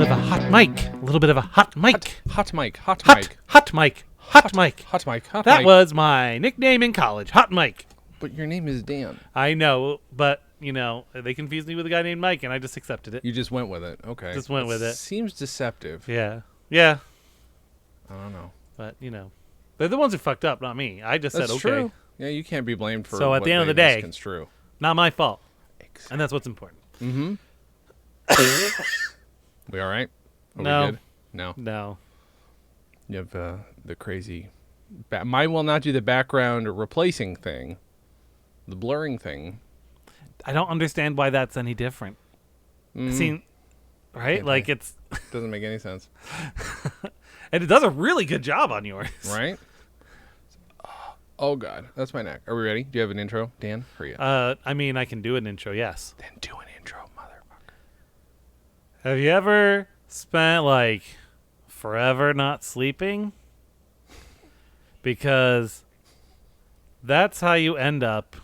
bit of a hot mic. A little bit of a hot mic. Hot mic. Hot mic. Hot mic. Hot mic. That was my nickname in college. Hot mic. But your name is Dan. I know, but, you know, they confused me with a guy named Mike, and I just accepted it. You just went with it. Okay. Just went with it. Seems deceptive. Yeah. Yeah. I don't know. But, you know, they're the ones who fucked up, not me. I just said, okay. True. Yeah, you can't be blamed for so at what the end of the they day, misconstrue. Not my fault. Exactly. And that's what's important. Mm-hmm. We all right? Are No. we good? No. No. You have the crazy... Mine will not do the background replacing thing. The blurring thing. I don't understand why that's any different. See, right? Can't Like, play. it's... Doesn't make any sense. And it does a really good job on yours. Right? Oh, God. That's my neck. Are we ready? Do you have an intro, Dan? Hurry up. I mean, I can do an intro, yes. Then do an intro, motherfucker. Have you ever spent, like, forever not sleeping? Because that's how you end up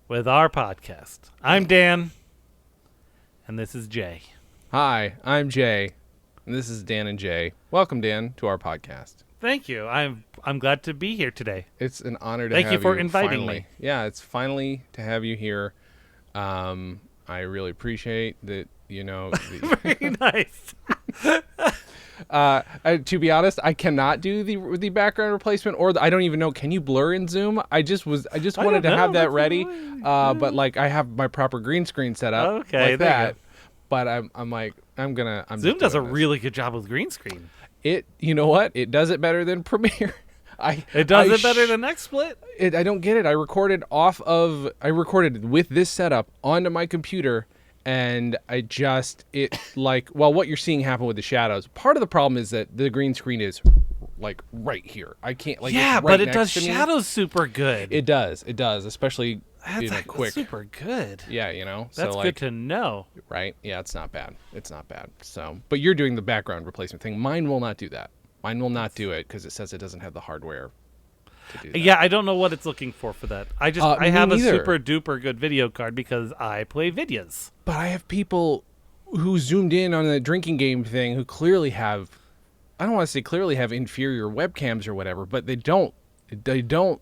with our podcast. I'm Dan, and this is Jay. Hi, I'm Jay, and this is Dan and Jay. Welcome, Dan, to our podcast. Thank you. I'm glad to be here today. It's an honor to Thank have you for inviting finally. me. Yeah, it's finally to have you here. I really appreciate that, you know. Very nice. To be honest, I cannot do the background replacement, or I don't even know. Can you blur in Zoom? I just wanted to have that ready, but like I have my proper green screen set up, Okay, like there that. you go. But I'm Zoom does a this. really good job with green screen. You know what? It does it better than Premiere. It does it better than XSplit? I don't get it. I recorded with this setup onto my computer, and what you're seeing happen with the shadows. Part of the problem is that the green screen is like right here. I can't it's right but it next does to me. shadows super good. It does, especially That's quick. super good. Yeah, you know. That's so good to know. Right? Yeah, it's not bad. So, but you're doing the background replacement thing. Mine will not do that. Mine will not do it because it says it doesn't have the hardware to do that. Yeah, I don't know what it's looking for that. I Me have a neither. super duper good video card because I play videos. But I have people who zoomed in on the drinking game thing who clearly have, I don't want to say clearly have inferior webcams or whatever, but they don't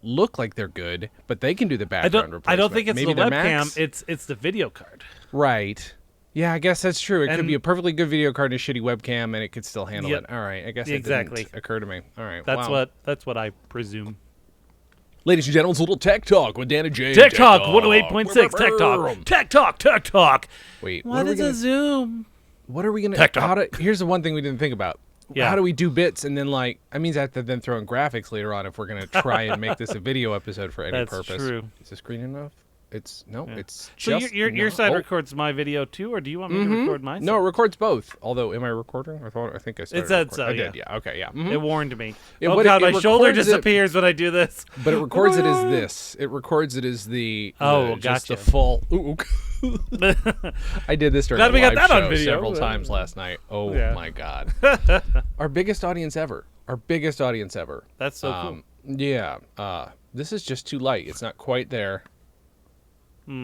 look like they're good, but they can do the background replacement. I don't think it's Maybe the they're webcam, Macs? it's the video card. Right. Yeah, I guess that's true. It could And- be a perfectly good video card and a shitty webcam, and it could still handle Yep. it. All right, I guess Exactly. it didn't occur to me. All right, That's wow. that's what I presume. Ladies and gentlemen, it's a little Tech Talk with Dan and Jay. Tech Talk 108.6 Tech Talk. Tech Talk. Wait, What is a Zoom? What are we gonna? Tech Talk. Here's the one thing we didn't think about. Yeah. How do we do bits and then that means I have to then throw in graphics later on if we're gonna try and make this a video episode for any That's purpose. True. Is this green enough? It's Yeah. it's So just your not- side oh. records my video too, or do you want me to record my side? No, it records both. Although, am I recording? I think I started. said recording. so, I yeah. did. Yeah. Okay. Yeah. Mhm. It warned me. Yeah, Oh but God, it my shoulder records it- disappears when I do this. But it records it as this. It records it as just gotcha. the full. Ooh. I did this during Glad a we got live that on show video. several times last night. Oh Yeah. my God. Our biggest audience ever. That's so cool. Yeah. This is just too light. It's not quite there.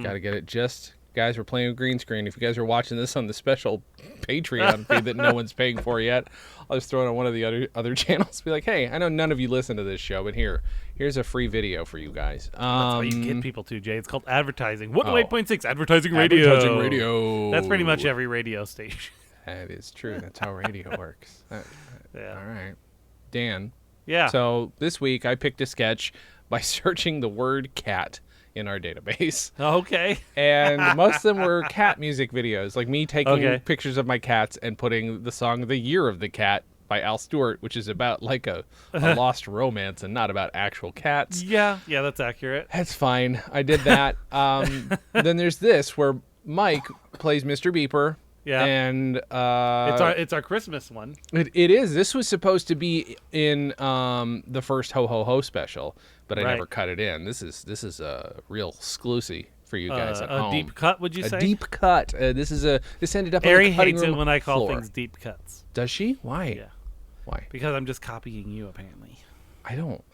Got to get it guys, we're playing with green screen. If you guys are watching this on the special Patreon feed that no one's paying for yet, I'll just throw it on one of the other channels. Be like, hey, I know none of you listen to this show, but here's a free video for you guys. That's how you get people to, Jay. It's called advertising. 108.6 Advertising Radio. Advertising radio. That's pretty much every radio station. That is true. That's how radio works. Yeah. All right. Dan. Yeah. So this week I picked a sketch by searching the word cat in our database. Okay. And most of them were cat music videos, like me taking Okay. pictures of my cats and putting the song The Year of the Cat by Al Stewart, which is about like a lost romance and not about actual cats. Yeah, that's accurate. That's fine. I did that. Then there's this where Mike plays Mr. Beeper. Yeah. And It's our Christmas one. it is. This was supposed to be in the first Ho Ho Ho special, but I Right. never cut it in. This is a real exclusive for you guys at home. A deep cut, would you say? A deep cut. This ended up Ari on the cutting hates it room when I call floor. things deep cuts. Does she? Why? Yeah. Why? Because I'm just copying you, apparently.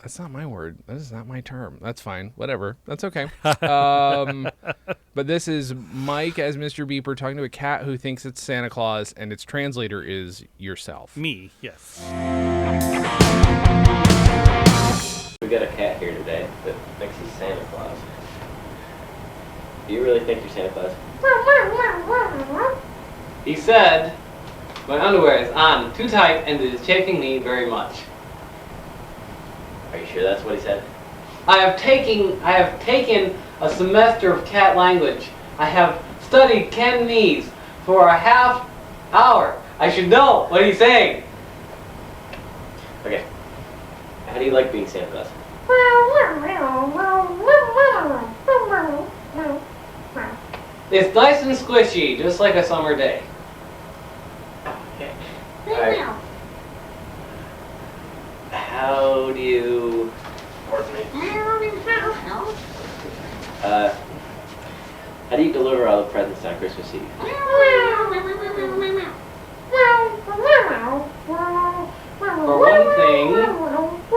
That's not my word. That is not my term. That's fine. Whatever. That's okay. But this is Mike as Mr. Beeper talking to a cat who thinks it's Santa Claus, and its translator is yourself. Me, yes. We got a cat here today that thinks he's Santa Claus. Do you really think you're Santa Claus? He said, my underwear is on too tight and it is chafing me very much. Are you sure that's what he said? I have taken a semester of cat language. I have studied Cantonese for a half hour. I should know what he's saying. Okay. How do you like being Santa Claus? It's nice and squishy, just like a summer day. Okay. Alright. How do you... Pardon me. How do you deliver all the presents on Christmas Eve? For one thing,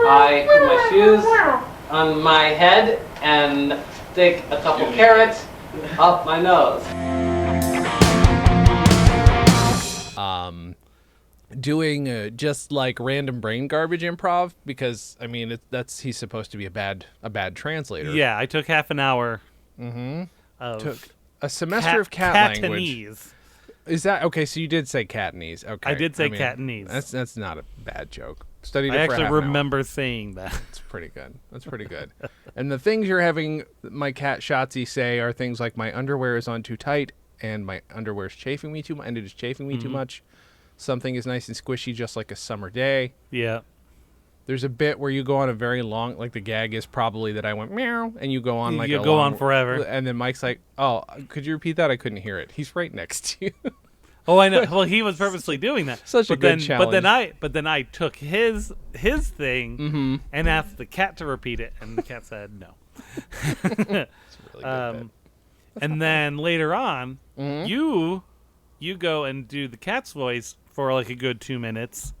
I put my shoes on my head and stick a couple carrots up my nose. Doing just like random brain garbage improv because I mean he's supposed to be a bad translator. Yeah, I took half an hour. Took a semester of cat language. Is that okay? So you did say Cantonese. Okay, I did say Cantonese. That's not a bad joke. Studied it I for actually half an hour. remember saying that. That's pretty good. That's pretty good. And the things you're having my cat Shotzi say are things like my underwear is on too tight and my underwear is chafing me too much and it is chafing me too much. Something is nice and squishy just like a summer day. Yeah. There's a bit where you go on a very long, like the gag is probably that I went meow, and you go on like you go on forever. And then Mike's like, "Oh, could you repeat that? I couldn't hear it." He's right next to you. Oh, I know. Well, he was purposely doing that. Such a good challenge. But then I took his thing and asked the cat to repeat it, and the cat said no. It's a really good bit. And then later on, you go and do the cat's voice for like a good 2 minutes.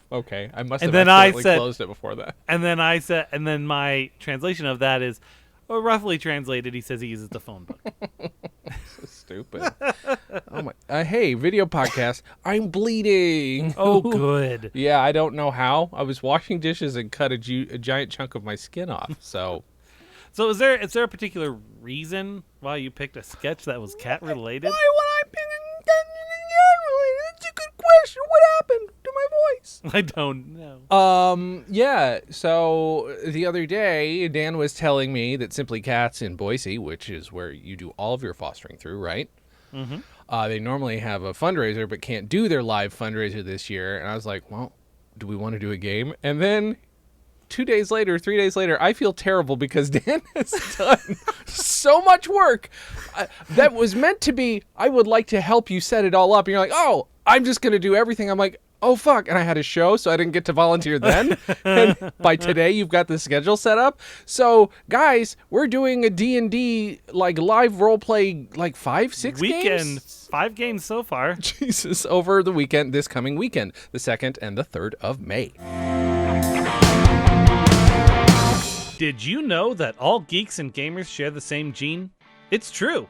Okay, I must And have then I accidentally said- closed it before that. And then and then my translation of that is, well, roughly translated, he says he uses the phone book. So stupid. Oh my! Hey, video podcast. I'm bleeding. Oh, good. Yeah, I don't know how. I was washing dishes and cut a giant chunk of my skin off. So So is there a particular reason why you picked a sketch that was cat related? why would I pick a cat related? That's a good question. What happened to my voice? I don't know. Yeah, so the other day, Dan was telling me that Simply Cats in Boise, which is where you do all of your fostering through, right? Mm-hmm. They normally have a fundraiser, but can't do their live fundraiser this year. And I was like, well, do we want to do a game? And then 3 days later, I feel terrible because Dan has done so much work that was meant to be, I would like to help you set it all up. And you're like, oh, I'm just going to do everything. I'm like, oh, fuck. And I had a show, so I didn't get to volunteer then. And by today, you've got the schedule set up. So, guys, we're doing a D&D, like, live role play, like, 5-6 games? 5 games so far. Jesus, over the weekend, this coming weekend, the 2nd and the 3rd of May. Did you know that all geeks and gamers share the same gene? It's true.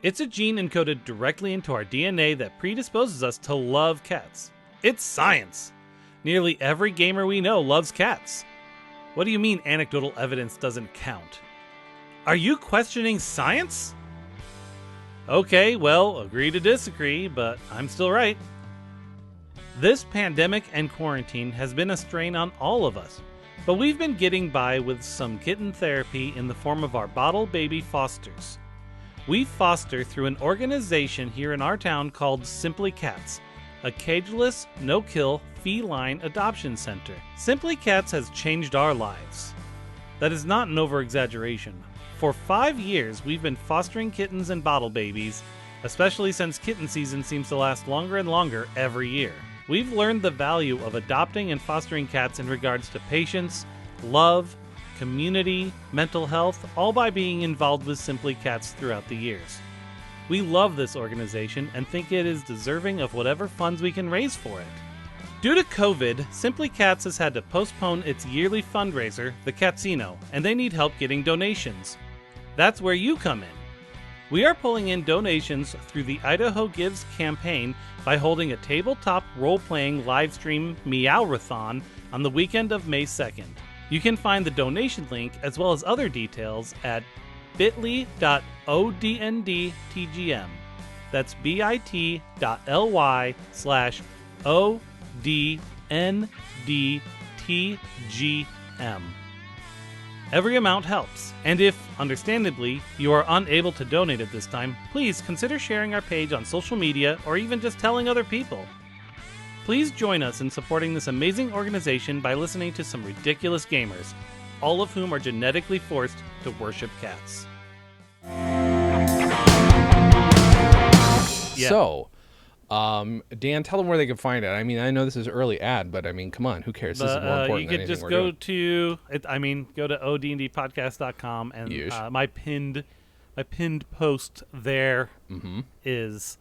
It's a gene encoded directly into our DNA that predisposes us to love cats. It's science. Nearly every gamer we know loves cats. What do you mean anecdotal evidence doesn't count? Are you questioning science? Okay, well, agree to disagree, but I'm still right. This pandemic and quarantine has been a strain on all of us, but we've been getting by with some kitten therapy in the form of our bottle baby fosters. We foster through an organization here in our town called Simply Cats, a cageless, no-kill, feline adoption center. Simply Cats has changed our lives. That is not an over-exaggeration. For 5 years, we've been fostering kittens and bottle babies, especially since kitten season seems to last longer and longer every year. We've learned the value of adopting and fostering cats in regards to patience, love, community, mental health, all by being involved with Simply Cats throughout the years. We love this organization and think it is deserving of whatever funds we can raise for it. Due to COVID, Simply Cats has had to postpone its yearly fundraiser, the Catsino, and they need help getting donations. That's where you come in. We are pulling in donations through the Idaho Gives campaign by holding a tabletop role-playing live stream Meow-Rathon on the weekend of May 2nd. You can find the donation link as well as other details at bit.ly.odndtgm. That's bit.ly/ODNDTGM. Every amount helps, and if, understandably, you are unable to donate at this time, please consider sharing our page on social media or even just telling other people. Please join us in supporting this amazing organization by listening to some ridiculous gamers, all of whom are genetically forced to worship cats. Yeah. So, Dan, tell them where they can find it. I mean, I know this is early ad, but I mean, come on, who cares? This is more important you than could anything just we're go doing. go to odndpodcast.com and Yes. my pinned post there is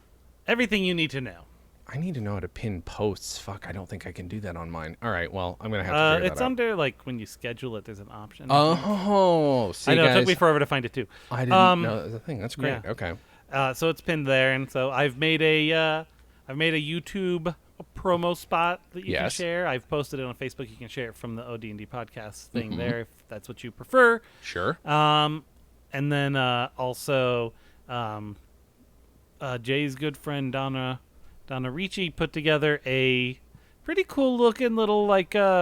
everything you need to know. I need to know how to pin posts. Fuck, I don't think I can do that on mine. All right, well, I'm going to have to figure It's that out. under, like, when you schedule it, there's an option. Oh, see, I know, guys, it took me forever to find it, too. I didn't know that was a thing. That's great. yeah. Okay. So it's pinned there, and so I've made a YouTube promo spot that you can Yes. share. I've posted it on Facebook. You can share it from the OD&D podcast thing there if that's what you prefer. Sure. And then also Jay's good friend Donna Ricci put together a pretty cool looking little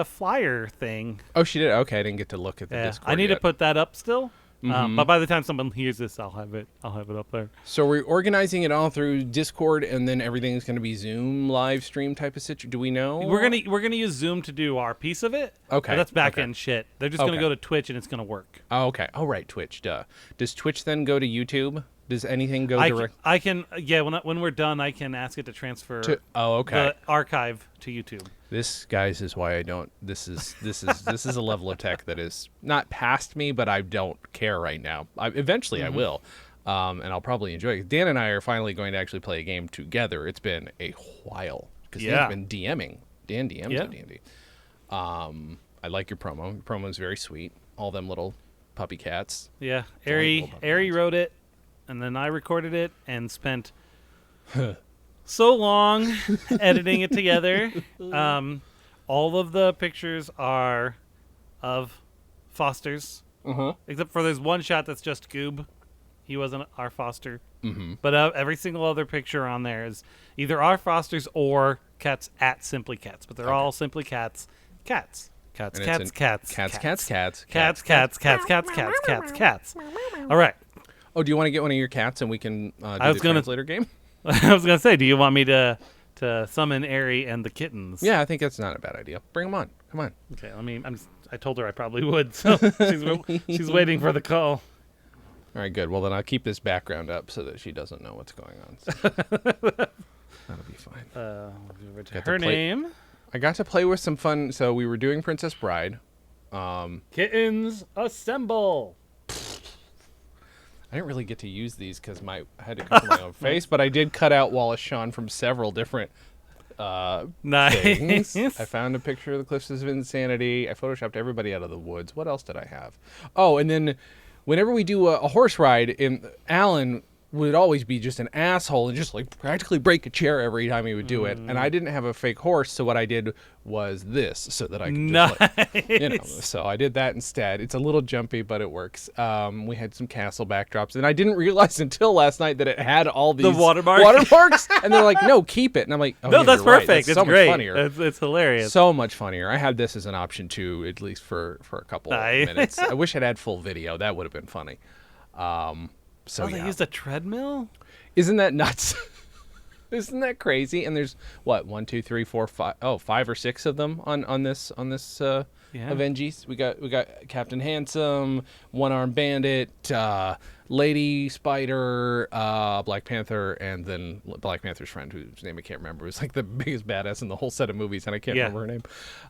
flyer thing. Oh, she did? Okay, I didn't get to look at the Yeah, Discord I need yet. to put that up still. But by the time someone hears this, I'll have it up there. So we're organizing it all through Discord, and then everything's going to be Zoom live stream type of situation. Do we know? We're gonna use Zoom to do our piece of it. Okay, but that's back okay. end shit. They're just gonna Okay. go to Twitch and it's gonna work. Oh, okay. Oh, right, Twitch. Duh. Does Twitch then go to YouTube? Does anything go I direct can when we're done, I can ask it to transfer to? Oh, okay. the archive to YouTube. This, guys, is why I don't. This is a level of tech that is not past me, but I don't care right now. Eventually, I will, and I'll probably enjoy it. Dan and I are finally going to actually play a game together. It's been a while because Yeah. Dan's been DMing. Dan DMs Yeah. on D&D. I like your promo. Your promo is very sweet. All them little puppy cats. Yeah, Delightful. Ari wrote it, and then I recorded it and spent so long editing it together. All of the pictures are of Foster's, except for there's one shot that's just Goob. He wasn't our Foster. But every single other picture on there is either our Fosters or cats at Simply Cats. But they're all Simply Cats. Cats. Cats, And cats, it's in- cats, Cats. Cats. All right. Oh, do you want to get one of your cats and we can do was the gonna- translator game? I was going to say, do you want me to summon Ari and the kittens? Yeah, I think that's not a bad idea. Bring them on. Come on. Okay, I told her I probably would, so she's waiting for the call. All right, good. Well, then I'll keep this background up so that she doesn't know what's going on. So that'll be fine. Over to Got her to play- name. I got to play with some fun. So we were doing Princess Bride. Kittens assemble. I didn't really get to use these because I had to cover my own face, but I did cut out Wallace Shawn from several different things. Nice. I found a picture of the Cliffs of Insanity. I photoshopped everybody out of the woods. What else did I have? Oh, and then whenever we do a horse ride, Alan would always be just an asshole and just like practically break a chair every time he would do it. And I didn't have a fake horse, so what I did was this so that I could just like, so I did that instead. It's a little jumpy, but it works. We had some castle backdrops, and I didn't realize until last night that it had all these watermarks. And they're like, no, keep it. And I'm like, oh, No, yeah, that's you're right. perfect. That's It's so great. much funnier. It's hilarious. So much funnier. I had this as an option too, at least for a couple of Nice. minutes. I wish I'd had full video. That would have been funny. So they yeah. used a treadmill? Isn't that nuts? Isn't that crazy? And there's what 1, 2, 3, 4, 5. Oh, 5 or 6 of them on this Avengees. We got Captain Handsome, One Armed Bandit, Lady Spider, Black Panther, and then Black Panther's friend, whose name I can't remember. It was like the biggest badass in the whole set of movies, and I can't remember her name.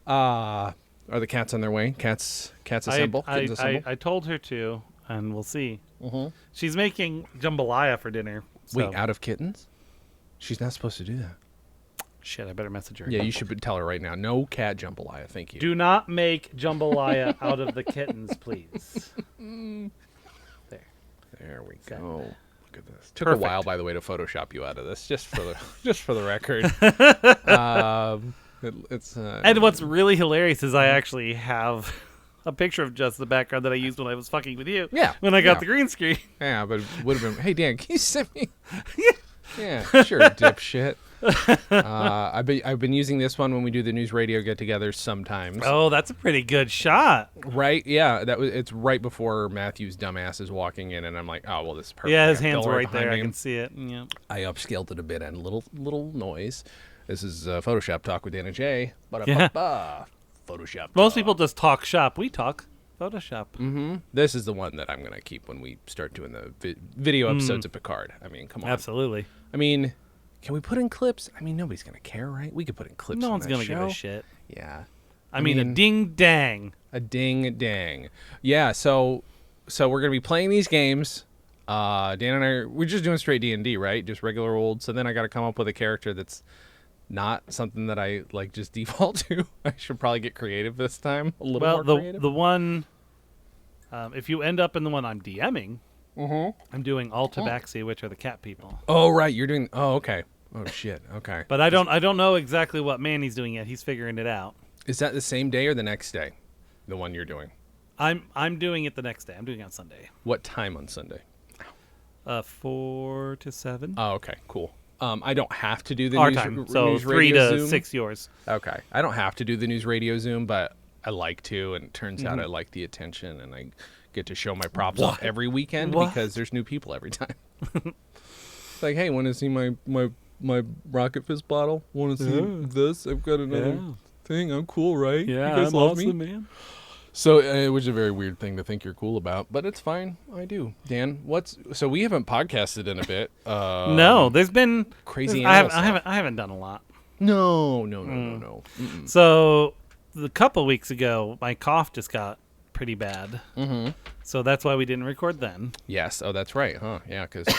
Are the cats on their way? Cats assemble. Kittens assemble. I told her to, and we'll see. She's making jambalaya for dinner. So. Wait, out of kittens? She's not supposed to do that. Shit, I better message her. Yeah, you should tell her right now. No cat jambalaya, thank you. Do not make jambalaya out of the kittens, please. There we Got go. it. Look at this. Took Perfect. a while, by the way, to Photoshop you out of this, just for the record. It's And what's really hilarious is I actually have a picture of just the background that I used when I was fucking with you. Yeah, When I got yeah. the green screen. yeah, but it would have been. Hey Dan, can you send me? Yeah, sure, dipshit. I've been using this one when we do the news radio get-togethers sometimes. Oh, that's a pretty good shot. Right? Yeah, it's right before Matthew's dumbass is walking in, and I'm like, oh well, this is perfect. Yeah, his I have hands Delaware right there. behind I me. can see it. Yeah. I upscaled it a bit and little noise. This is Photoshop Talk with Dan and Jay. Yeah. Photoshop. Most Talk. people just talk shop. We talk Photoshop. Mm-hmm. This is the one that I'm gonna keep when we start doing the video episodes of Picard. I mean, come on. Absolutely. I mean, can we put in clips? I mean, nobody's gonna care, right? We could put in clips. No on one's that going to give show. a shit. Yeah. I mean, a ding dang. A ding dang. Yeah. So we're gonna be playing these games. Dan and we're just doing straight D&D, right? Just regular old. So then I got to come up with a character that's not something that I like just default to. I should probably get creative this time. A little more creative. The one, if you end up in the one I'm DMing, I'm doing all Tabaxi, which are the cat people. Oh right, you're doing. Oh okay. Oh shit. Okay. But I don't know exactly what Manny's doing yet. He's figuring it out. Is that the same day or the next day? The one you're doing. I'm doing it the next day. I'm doing it on Sunday. What time on Sunday? 4 to 7. Oh okay. Cool. I don't have to do the Our news, time. r- So news 3 radio to Zoom. 6 yours. Okay. I don't have to do the news radio Zoom, but I like to, and it turns out I like the attention, and I get to show my props off every weekend What? because there's new people every time. It's like, hey, want to see my Rocket Fizz bottle? Want to see this? I've got another thing. I'm cool, right? you guys love me? man. So, which is a very weird thing to think you're cool about, but it's fine. I do. Dan, so we haven't podcasted in a bit. No, there's been Crazy I animal stuff. haven't done a lot. No. Mm-mm. So a couple weeks ago, my cough just got pretty bad. Mm-hmm. So that's why we didn't record then. Yes. Oh, that's right. Huh? Yeah. Because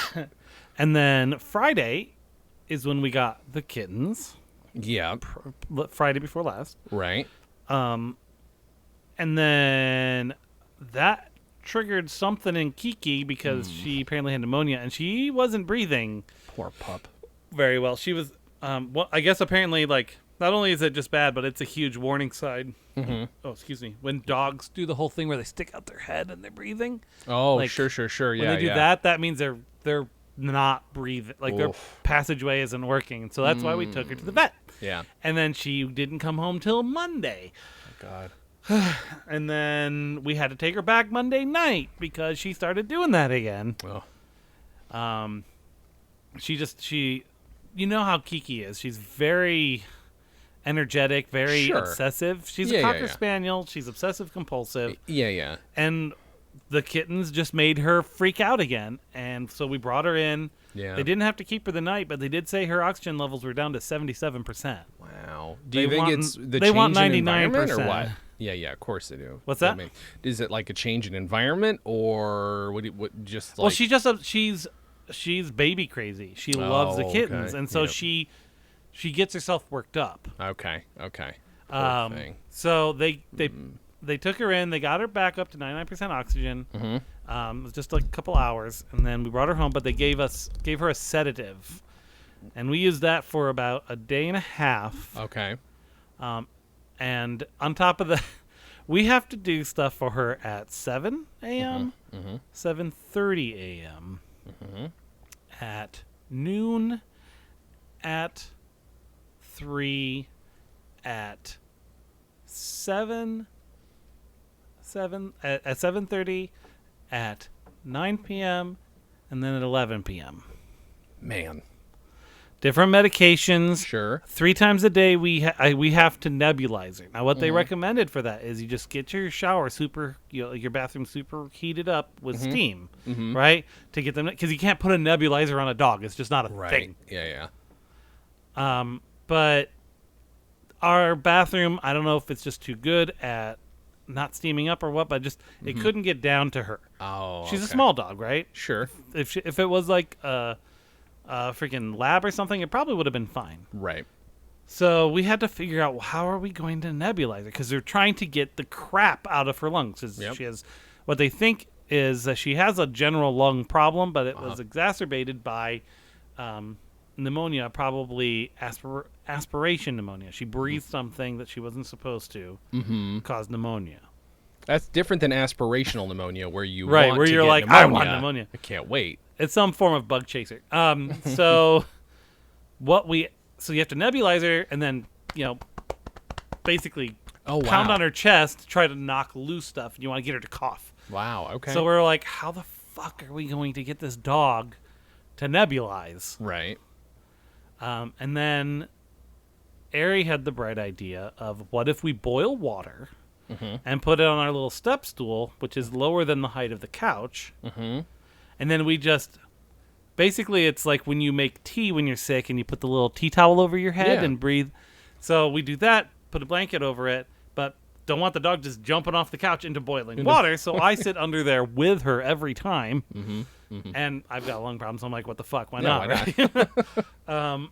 And then Friday is when we got the kittens. yeah. Friday before last. Right. And then that triggered something in Kiki because she apparently had pneumonia and she wasn't breathing Poor pup. very well. She was, well, I guess apparently, like, not only is it just bad, but it's a huge warning sign. Mm-hmm. Oh, excuse me. When dogs do the whole thing where they stick out their head and they're breathing. Oh, Like, sure. Yeah. When they do that means they're not breathing. Like, their Oof. passageway isn't working. So that's why we took her to the vet. Yeah. And then she didn't come home till Monday. Oh, God. And then we had to take her back Monday night because she started doing that again. Oh. She you know how Kiki is. She's very energetic, very Sure. obsessive. She's Yeah, a yeah, cocker yeah. spaniel. She's obsessive compulsive. Yeah. And the kittens just made her freak out again. And so we brought her in. Yeah. They didn't have to keep her the night, but they did say her oxygen levels were down to 77%. Wow. Do They you think want- it's the they change want in environment or 99%. what? Yeah, of course they do. What's that? Is it like a change in environment or what just like Well, she's baby crazy. She loves the Oh, kittens, okay. and so Yep. she gets herself worked up. Okay. Poor thing. So they took her in. They got her back up to 99% oxygen. It was just like a couple hours, and then we brought her home. But they gave her a sedative, and we used that for about a day and a half. Okay. And on top of that, we have to do stuff for her at 7 a.m., 7:30 a.m., at noon, at 3, at 7 at 7:30, at 9 p.m., and then at 11 p.m. Man. Different medications. Sure. 3 times a day we have to nebulize her. Now what they recommended for that is you just get your shower your bathroom super heated up with steam, right? To get them, because you can't put a nebulizer on a dog. It's just not a thing. Yeah. But our bathroom, I don't know if it's just too good at not steaming up or what, but just it couldn't get down to her. Oh. She's a okay. small dog, right? Sure. If it was like a freaking lab or something, it probably would have been fine. Right. So we had to figure out, well, how are we going to nebulize her? Because they're trying to get the crap out of her lungs. 'Cause Yep. she has what they think is that she has a general lung problem, but it was exacerbated by pneumonia, probably aspiration pneumonia. She breathed something that she wasn't supposed to, cause pneumonia. That's different than aspirational pneummonia, where you Right, want where to you're get like, pneumonia. I want pneumonia. I can't wait. It's some form of bug chaser. So so you have to nebulize her and then, basically pound on her chest to try to knock loose stuff. And you want to get her to cough. Wow, okay. So we're like, how the fuck are we going to get this dog to nebulize? Right. And then Ari had the bright idea of, what if we boil water and put it on our little step stool, which is lower than the height of the couch, and then we just... Basically, it's like when you make tea when you're sick and you put the little tea towel over your head and breathe. So we do that, put a blanket over it, but don't want the dog just jumping off the couch into boiling water. So I sit under there with her every time. And I've got a lung problem, so I'm like, what the fuck? Why not? Right?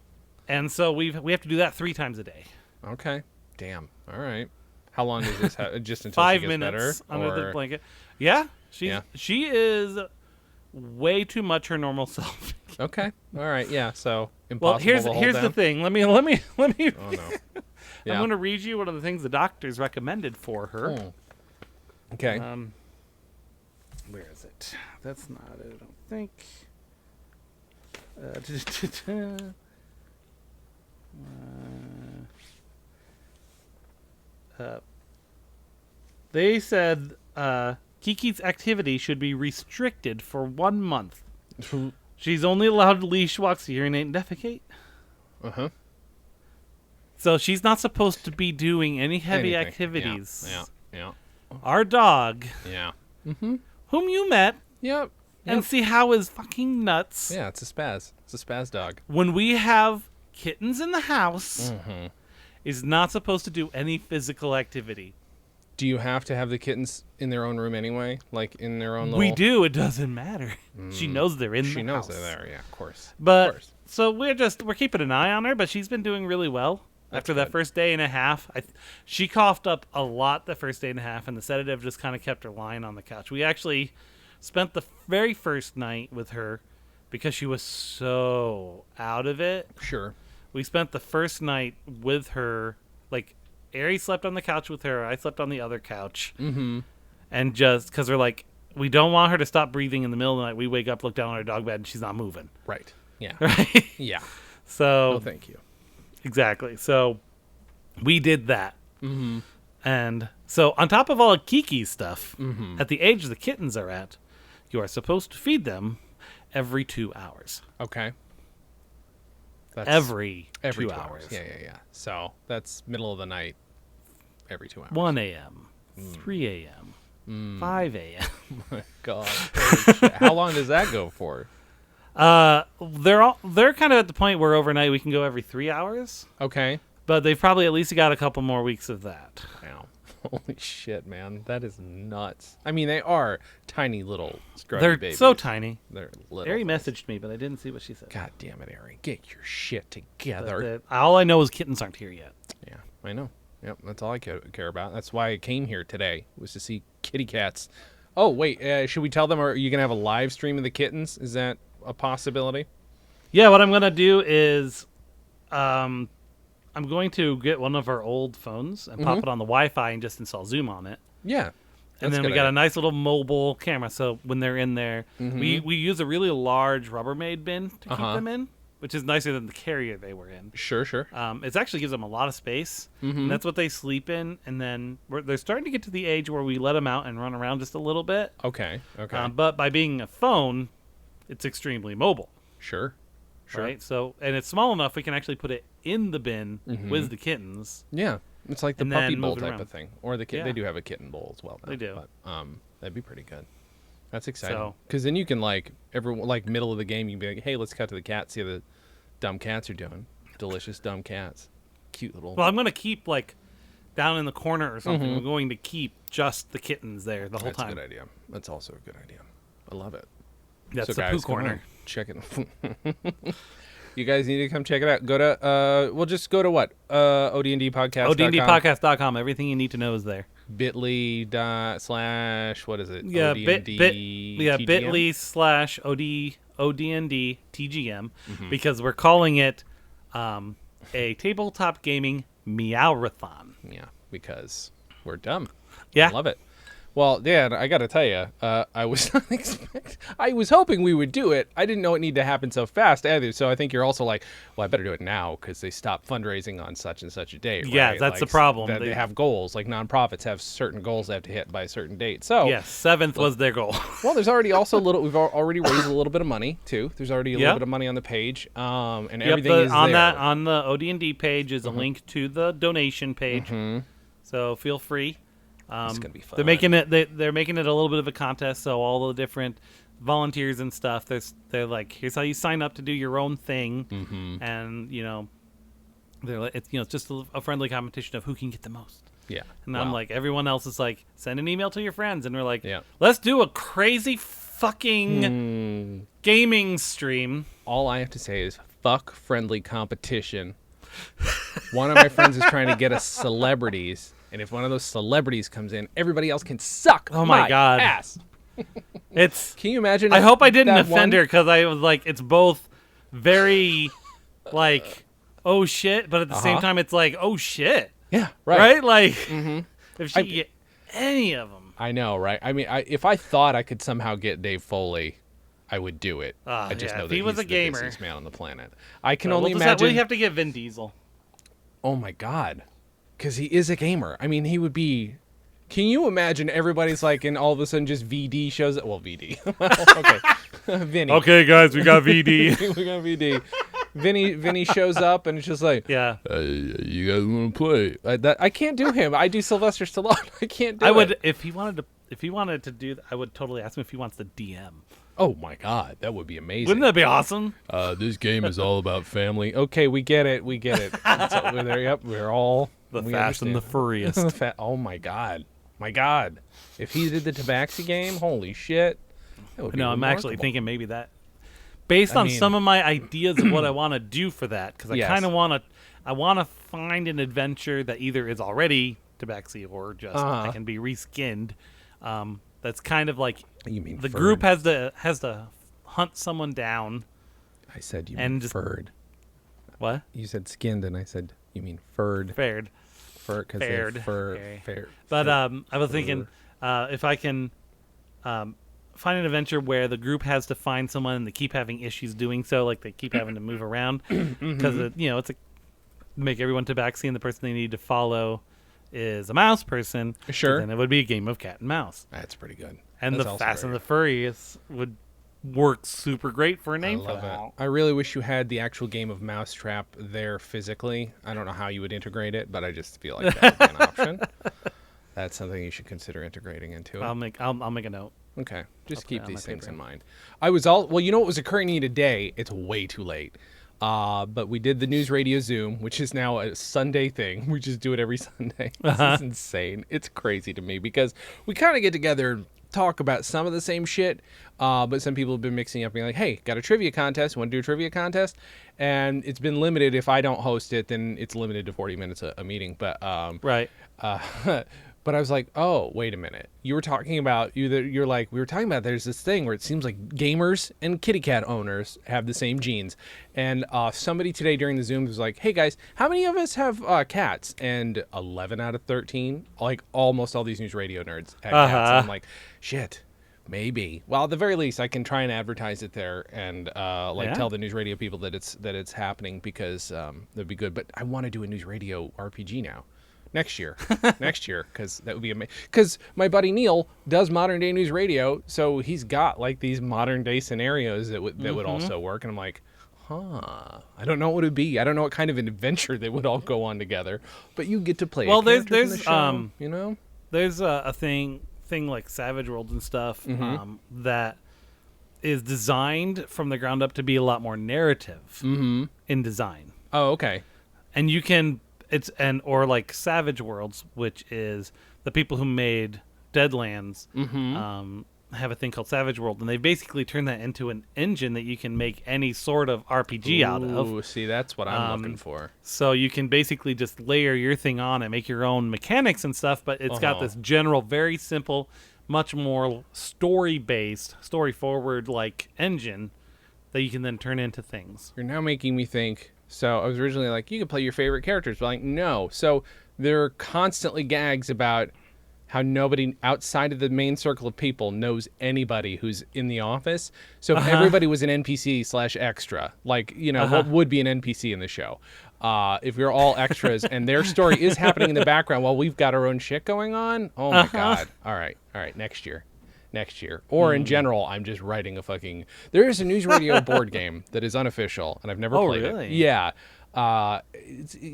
And so we have to do that 3 times a day. Okay. Damn. All right. How long does this just until 5 she gets minutes better? under the blanket. Yeah. She is way too much her normal self. Okay. All right. Yeah. So impossible. Well, here's to hold the down? thing. Let me. Oh no. I'm going to read you one of the things the doctors recommended for her. Okay. Where is it? That's not it, I don't think. They said Kiki's activity should be restricted for 1 month. She's only allowed to leash walks, urinate, and defecate. So she's not supposed to be doing any heavy activities. Yeah. Our dog, Mm-hmm. whom you met, Yep. and see how is fucking nuts. Yeah, it's a spaz. It's a spaz dog. When we have kittens in the house, is not supposed to do any physical activity. Do you have to have the kittens in their own room anyway? Like in their own little... We do. It doesn't matter. She knows they're in the house. She knows they're there. Yeah, of course. But of course. so we're keeping an eye on her, but she's been doing really well. After that first day and a half, she coughed up a lot the first day and a half, and the sedative just kind of kept her lying on the couch. We actually spent the very first night with her because she was so out of it. Sure. We spent the first night with her, like, Ari slept on the couch with her, I slept on the other couch. And just, because we're like, we don't want her to stop breathing in the middle of the night. We wake up, look down on our dog bed, and she's not moving. Right. Yeah. Right? Yeah. So... No, thank you. Exactly. So we did that. And so on top of all of Kiki's stuff, at the age the kittens are at, you are supposed to feed them every 2 hours. Okay. That's Every 2 2 hours. Yeah. So that's middle of the night every 2 hours. 1 a.m., 3 a.m., 5 a.m. My God. Holy shit. How long does that go for? They're kind of at the point where overnight we can go every 3 hours, Okay. but they've probably at least got a couple more weeks of that. Wow. Holy shit, man. That is nuts. I mean, they are tiny little scrubby They're babies. so tiny. They're little. Ari things. messaged me, but I didn't see what she said. God damn it, Ari. Get your shit together. All I know is kittens aren't here yet. Yeah, I know. Yep, that's all I care about. That's why I came here today, was to see kitty cats. Oh, wait. Should we tell them, or are you going to have a live stream of the kittens? Is that a possibility? Yeah, what I'm going to do is I'm going to get one of our old phones and pop it on the Wi-Fi and just install Zoom on it. Yeah. And then we got a nice little mobile camera, so when they're in there, we use a really large Rubbermaid bin to keep them in, which is nicer than the carrier they were in. Sure. It actually gives them a lot of space, and that's what they sleep in. And then they're starting to get to the age where we let them out and run around just a little bit. Okay. But by being a phone, it's extremely mobile. Sure. Right? So, and it's small enough we can actually put it in the bin with the kittens. Yeah. It's like the And puppy then bowl move it type around. of thing. Or the Yeah. they do have a kitten bowl as well now, They do. But that'd be pretty good. That's exciting. So- Because then you can, like, everyone, like, middle of the game, you can be like, hey, let's cut to the cats, see how the dumb cats are doing. Delicious dumb cats. Cute little... Well, I'm going to keep, like, down in the corner or something. I'm going to keep just the kittens there the whole That's time. a good idea. That's also a good idea. I love it. That's So the guys, poo come on, corner. check it. You guys need to come check it out. Go to we'll just go to what? ODNDpodcast.com. ODNDpodcast.com. Everything you need to know is there. bit.ly/ what is it? Yeah, ODND bit.ly/ODND TGM because we're calling it a Tabletop Gaming Meow-Rathon. Yeah, because we're dumb. Yeah. I love it. Well, Dan, I got to tell you, I was not I was hoping we would do it. I didn't know it needed to happen so fast either. So I think you're also like, well, I better do it now because they stop fundraising on such and such a date. Yeah, right? that's the problem. They have goals. Like nonprofits have certain goals they have to hit by a certain date. So yes, 7th was their goal. well, there's already also we've already raised a little bit of money too. There's already a little bit of money on the page, and everything is on there. on the ODND page is a link to the donation page. So feel free. It's gonna be fun. They're making it a little bit of a contest, so all the different volunteers and stuff. They're like, here's how you sign up to do your own thing, and it's just a friendly competition of who can get the most. Yeah, and I'm like, everyone else is like, send an email to your friends, and we're like, yeah, let's do a crazy fucking gaming stream. All I have to say is fuck friendly competition. One of my friends is trying to get us celebrities. And if one of those celebrities comes in, everybody else can suck my God. ass. Can you imagine? I hope I didn't offend her because I was like, it's both very like, oh shit, but at the same time, it's like, oh shit. Yeah, right. Right? Like, if she could get any of them. I know, right? I mean, if I thought I could somehow get Dave Foley, I would do it. I just know that he was he's a gamer. the busiest man on the planet. I can only imagine. What do you have to get Vin Diesel? Oh my God. Because he is a gamer. I mean, he would be... Can you imagine everybody's like, and all of a sudden just VD shows up? Well, VD. Okay. Vinny. Okay, guys, we got VD. We got VD. Vinny shows up and it's just like, yeah. You guys want to play? I can't do him. I do Sylvester Stallone. I can't do it. I would, if he wanted to do that, I would totally ask him if he wants to DM. Oh my God, that would be amazing. Wouldn't that be awesome? This game is all about family. Okay, we get it. We're there. Yep, we're all... The fast and the furriest. Oh my God. If he did the Tabaxi game, holy shit. That would be I'm actually thinking maybe that. Based on some of my ideas of what I want to do for that, because I kind of want to find an adventure that either is already Tabaxi or just that can be reskinned. That's kind of like the group has to hunt someone down. I said you mean furred. What? You said skinned, and I said you mean furred. Fared. Because fur. But I was thinking if I can find an adventure where the group has to find someone and they keep having issues doing so, like they keep having to move around because it's make everyone Tabaxi and the person they need to follow is a mouse person. Sure. Then it would be a game of cat and mouse. That's pretty good. And That's the Fast and the Furious would work super great for a name for that. I really wish you had the actual game of Mousetrap there physically. I don't know how you would integrate it, but I just feel like that would be an option. That's something you should consider integrating into it. I'll make a note. Okay, just keep these things in mind. You know what was occurring to me today? It's way too late. But we did the News Radio Zoom, which is now a Sunday thing. We just do it every Sunday. This is insane. It's crazy to me because we kind of get together and talk about some of the same shit, but some people have been mixing up being like, hey, got a trivia contest, want to do a trivia contest? And it's been limited. If I don't host it, then it's limited to 40 minutes a meeting. But right. But I was like, oh, wait a minute. You were talking about we were talking about there's this thing where it seems like gamers and kitty cat owners have the same genes. And somebody today during the Zoom was like, hey guys, how many of us have cats? And 11 out of 13, like almost all these news radio nerds have cats. And I'm like, shit, maybe. Well, at the very least, I can try and advertise it there and tell the news radio people that it's happening because that'd be good. But I want to do a news radio RPG now. Next year, because that would be amazing. Because my buddy Neil does modern day news radio, so he's got like these modern day scenarios that would also work. And I'm like, I don't know what it would be. I don't know what kind of an adventure they would all go on together. But you get to play. Well, there's the show, there's a thing like Savage Worlds and stuff that is designed from the ground up to be a lot more narrative in design. Oh, okay. And you can. Or like Savage Worlds, which is the people who made Deadlands, have a thing called Savage World, and they basically turned that into an engine that you can make any sort of RPG out of. Ooh, see, that's what I'm looking for. So you can basically just layer your thing on and make your own mechanics and stuff, but it's got this general, very simple, much more story-based, story-forward like engine that you can then turn into things. You're now making me think. So I was originally like, you can play your favorite characters, but like, no. So there are constantly gags about how nobody outside of the main circle of people knows anybody who's in the office. So if everybody was an NPC/extra, like, you know, what would be an NPC in the show? If we're all extras and their story is happening in the background while we've got our own shit going on, oh my God. All right, next year. Or in general, I'm just writing a fucking... There is a News Radio board game that is unofficial, and I've never played really? it. Yeah.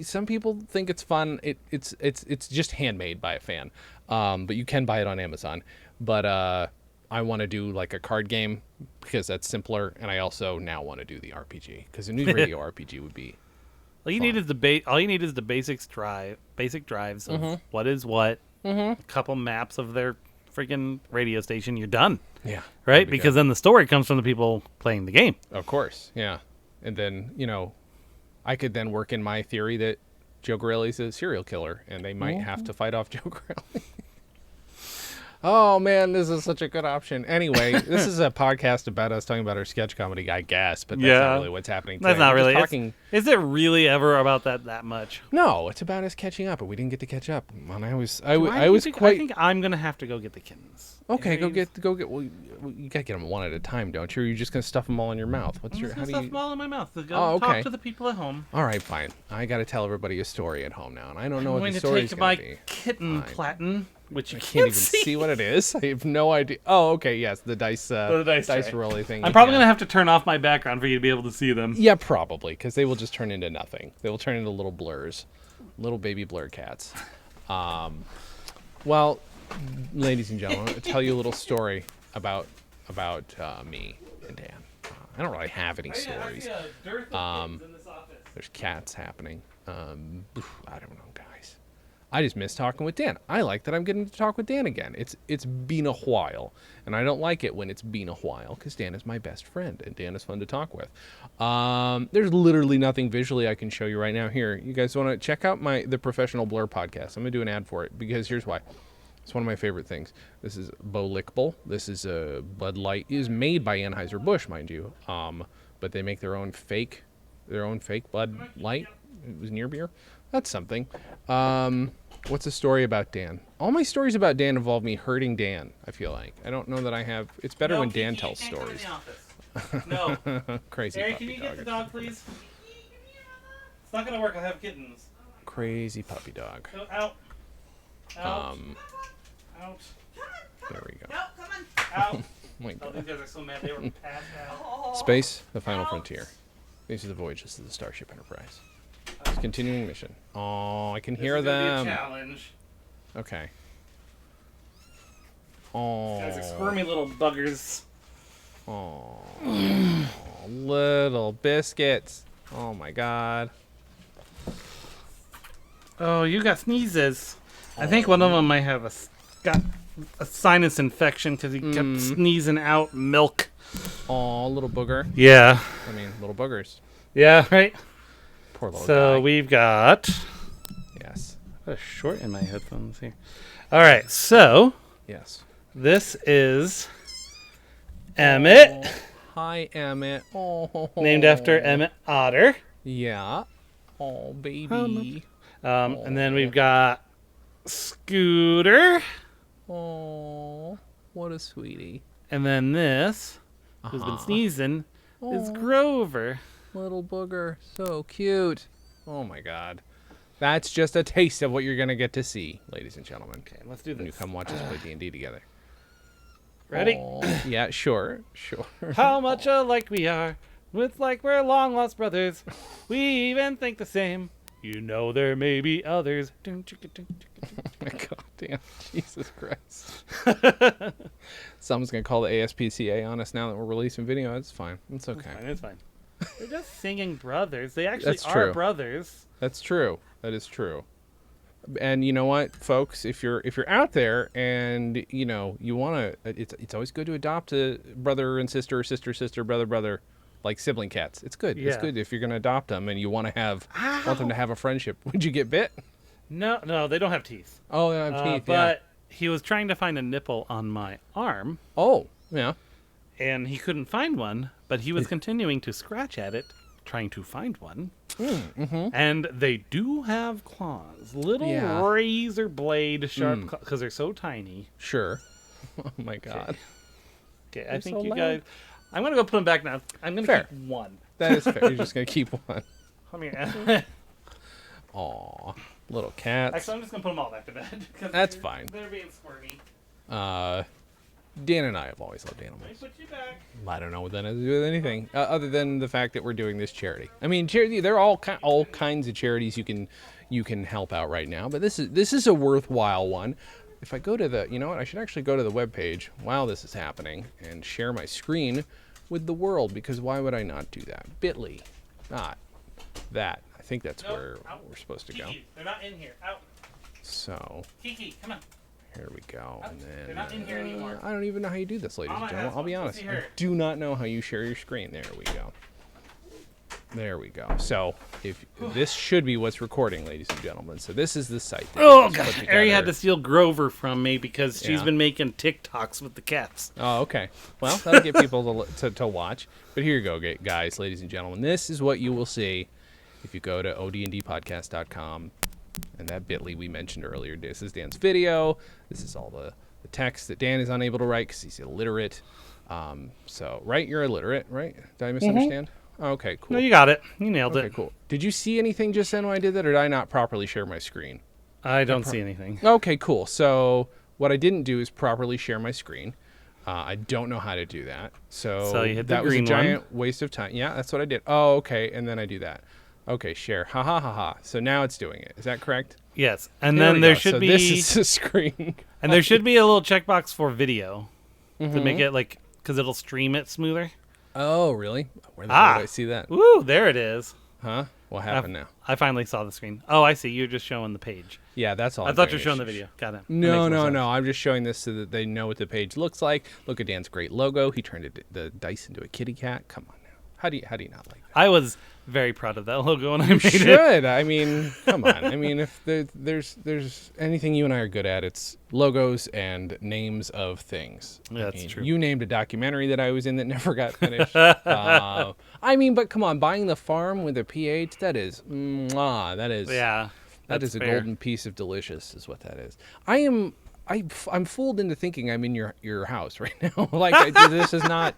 Some people think it's fun. It's just handmade by a fan. But you can buy it on Amazon. But I want to do like a card game because that's simpler, and I also now want to do the RPG because a News Radio RPG would be All you need is the basic drives of what is what, a couple maps of their freaking radio station. You're done. Yeah. Right? Because then the story comes from the people playing the game. Of course, yeah. And then, you know, I could then work in my theory that Joe Corelli's a serial killer, and they might have to fight off Joe Corelli. Oh, man, this is such a good option. Anyway, this is a podcast about us talking about our sketch comedy, I guess, but that's not really what's happening today. That's not really. Talking... Is it really ever about that much? No, it's about us catching up, but we didn't get to catch up. And I think I'm going to have to go get the kittens. Okay, go get. Well, you gotta get them one at a time, don't you? Or you're just gonna stuff them all in your mouth. I'm just gonna stuff them all in my mouth. Go talk to the people at home. All right, fine. I gotta tell everybody a story at home now, and I don't know what the story's gonna be. I'm going to take my kitten platen, which you can't even see what it is. I have no idea. Oh, okay, yes, the dice rolly thing. I'm probably gonna have to turn off my background for you to be able to see them. Yeah, probably, because they will just turn into nothing. They will turn into little blurs, little baby blur cats. Well. Ladies and gentlemen, I'll tell you a little story about me and Dan. I don't really have any stories. There's cats happening. I don't know, guys. I just miss talking with Dan. I like that I'm getting to talk with Dan again. It's been a while, and I don't like it when it's been a while because Dan is my best friend, and Dan is fun to talk with. There's literally nothing visually I can show you right now. Here, you guys want to check out the Professional Blur podcast? I'm gonna do an ad for it because here's why. It's one of my favorite things. This is Bo Lickbull. This is a Bud Light. It is made by Anheuser-Busch, mind you. But they make their own fake Bud Light. It was near beer. That's something. What's the story about Dan? All my stories about Dan involve me hurting Dan, I feel like. I don't know that I have. It's better when Dan tells stories. No. Crazy Harry, puppy can you dog. get the dog, please? It's not going to work. I have kittens. Crazy puppy dog. Go out. Out. Out. There we go. No, come on. Out. My Oh, God. these guys are so mad. They were passed out. Space, the final frontier. These are the voyages of the Starship Enterprise. It's continuing mission. Oh, I can hear This is gonna them. be a challenge. Okay. Oh. These guys are squirmy little buggers. Oh. Little biscuits. Oh my God. Oh, you got sneezes. I think one of them might have got a sinus infection because he kept sneezing out milk. Oh, little booger. Yeah. I mean, little boogers. Yeah, right? Poor little So guy. we've got... Yes. a short in my headphones here. All right, so Yes. this is Emmett, Hi, Emmett. Oh. named after Emmett Otter. Yeah. Oh, baby. And then we've got Scooter. Oh, what a sweetie. And then this, who's been sneezing, is Oh. Grover. Little booger. So cute. Oh, my God. That's just a taste of what you're going to get to see, ladies and gentlemen. Okay, let's do When you this. come watch us play D&D together. Ready? Oh, yeah, sure. How much alike we are. It's like we're long lost brothers. We even think the same. You know there may be others. God damn. Jesus Christ. Someone's going to call the ASPCA on us now that we're releasing video. It's fine. It's okay. It's fine. They're just singing brothers. They actually That's are true. brothers. That's true. That is true. And you know what, folks, if you're out there and you want to, it's always good to adopt a brother and sister, or sister, brother, like sibling cats. It's good. Yeah. It's good if you're going to adopt them and you want them to have a friendship. Would you get bit? No, they don't have teeth. Oh, they don't have teeth. But he was trying to find a nipple on my arm. Oh, yeah. And he couldn't find one, but he was continuing to scratch at it, trying to find one. And they do have claws. Little razor blade sharp claws, because they're so tiny. Sure. Oh, my God. Okay, I think you guys... I'm going to go put them back now. I'm going to keep one. That is fair. You're just going to keep one. Come here. Aw, little cats. Actually, I'm just going to put them all back to bed. That's fine. They're being squirmy. Dan and I have always loved animals. Let me put you back. I don't know what that has to do with anything, other than the fact that we're doing this charity. I mean, charity. There are all kinds of charities you can help out right now, but this is a worthwhile one. If I go to the, you know what, I should actually go to the webpage while this is happening and share my screen with the world, because why would I not do that? Bitly, not that. I think that's where we're supposed to go. Kiki, they're not in here. Out. So. Kiki, come on. Here we go. And then, they're not in here anymore. I don't even know how you do this, ladies and gentlemen. I'll be honest. I do not know how you share your screen. There we go. There we go. So if this should be what's recording, ladies and gentlemen. So this is the site. Oh gosh, Ari had to steal Grover from me because she's been making TikToks with the cats. Oh, okay. Well, that'll get people to watch. But here you go, guys, ladies and gentlemen. This is what you will see if you go to odndpodcast.com. And that bit.ly we mentioned earlier. This is Dan's video. This is all the text that Dan is unable to write because he's illiterate. So, right? You're illiterate, right? Did I misunderstand? Okay, cool. No, you got it. You nailed it. Okay, cool. Did you see anything just then when I did that, or did I not properly share my screen? I don't see anything. Okay, cool. So, what I didn't do is properly share my screen. I don't know how to do that. So you hit the that was a green giant waste of time. Yeah, that's what I did. Oh, okay. And then I do that. Okay, share. Ha ha ha ha. So now it's doing it. Is that correct? Yes. And then there should be... This is the screen. And there should be a little checkbox for video to make it like... Because it'll stream it smoother. Oh, really? Where the hell did I see that? Woo, there it is. Huh? What happened now? I finally saw the screen. Oh, I see. You're just showing the page. Yeah, that's all. I thought you were showing the video. Got it. No. I'm just showing this so that they know what the page looks like. Look at Dan's great logo. He turned the dice into a kitty cat. Come on now. How do you not like that? I was very proud of that logo when I made it. You should. I mean, come on. I mean, if there's anything you and I are good at, it's logos and names of things. Yeah, that's true. You named a documentary that I was in that never got finished. I mean, but come on, buying the farm with a PH, that is, that is. Yeah. That is a golden piece of delicious, is what that is. I'm fooled into thinking I'm in your house right now. Like this is not.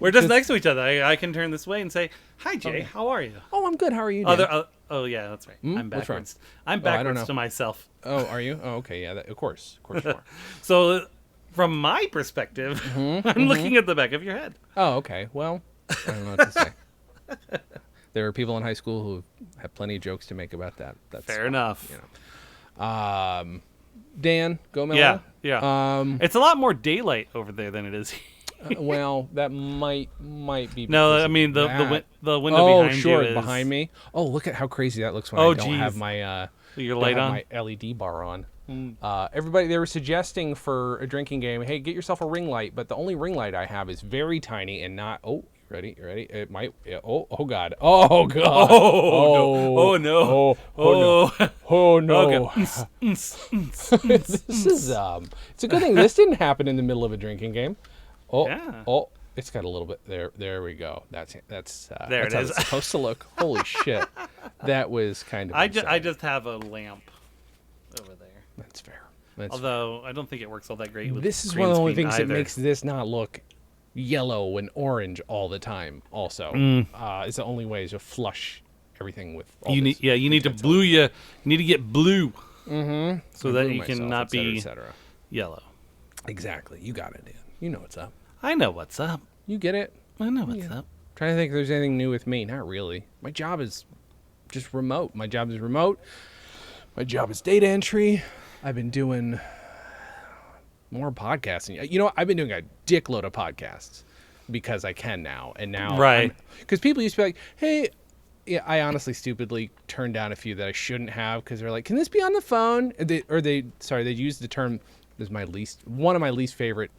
We're just next to each other. I can turn this way and say, "Hi, Jay. How are you?" Oh, I'm good. How are you, Dan? Oh, yeah, that's right. I'm What's backwards. wrong? I'm backwards to myself. Oh, are you? Oh, okay. Yeah, of course you are. So, from my perspective, I'm looking at the back of your head. Oh, okay. Well, I don't know what to say. There are people in high school who have plenty of jokes to make about that. That's fair enough. You know. Dan, go Mello. Yeah. It's a lot more daylight over there than it is here. Well, that might be. No, I mean the window behind you is... behind me. Oh, look at how crazy that looks when I don't have my your light on, my LED bar on. Everybody, they were suggesting for a drinking game, hey, get yourself a ring light, but the only ring light I have is very tiny and not. Oh, ready? It might. Oh God. Oh God. Oh no. Oh no. Okay. This is It's a good thing this didn't happen in the middle of a drinking game. Oh, yeah. Oh, it's got a little bit there. There we go. That's there that's it how is. it's supposed to look. Holy shit, that was kind of. I just have a lamp over there. That's fair. Although I don't think it works all that great with this is green one of the only screen things either. that makes this not look yellow and orange all the time. Also, it's the only way to flush everything with. All you need to blue. You need to get blue. So that you can not be yellow. Exactly. You got it, Dan. You know what's up. I know what's up. You get it? I know what's up. Trying to think if there's anything new with me. Not really. My job is just remote. My job is data entry. I've been doing more podcasting. You know what? I've been doing a dickload of podcasts because I can now. And now, right? Because people used to be like, "Hey, Yeah, I honestly stupidly turned down a few that I shouldn't have because they're like, "Can this be on the phone?" They used the term. This is one of my least favorite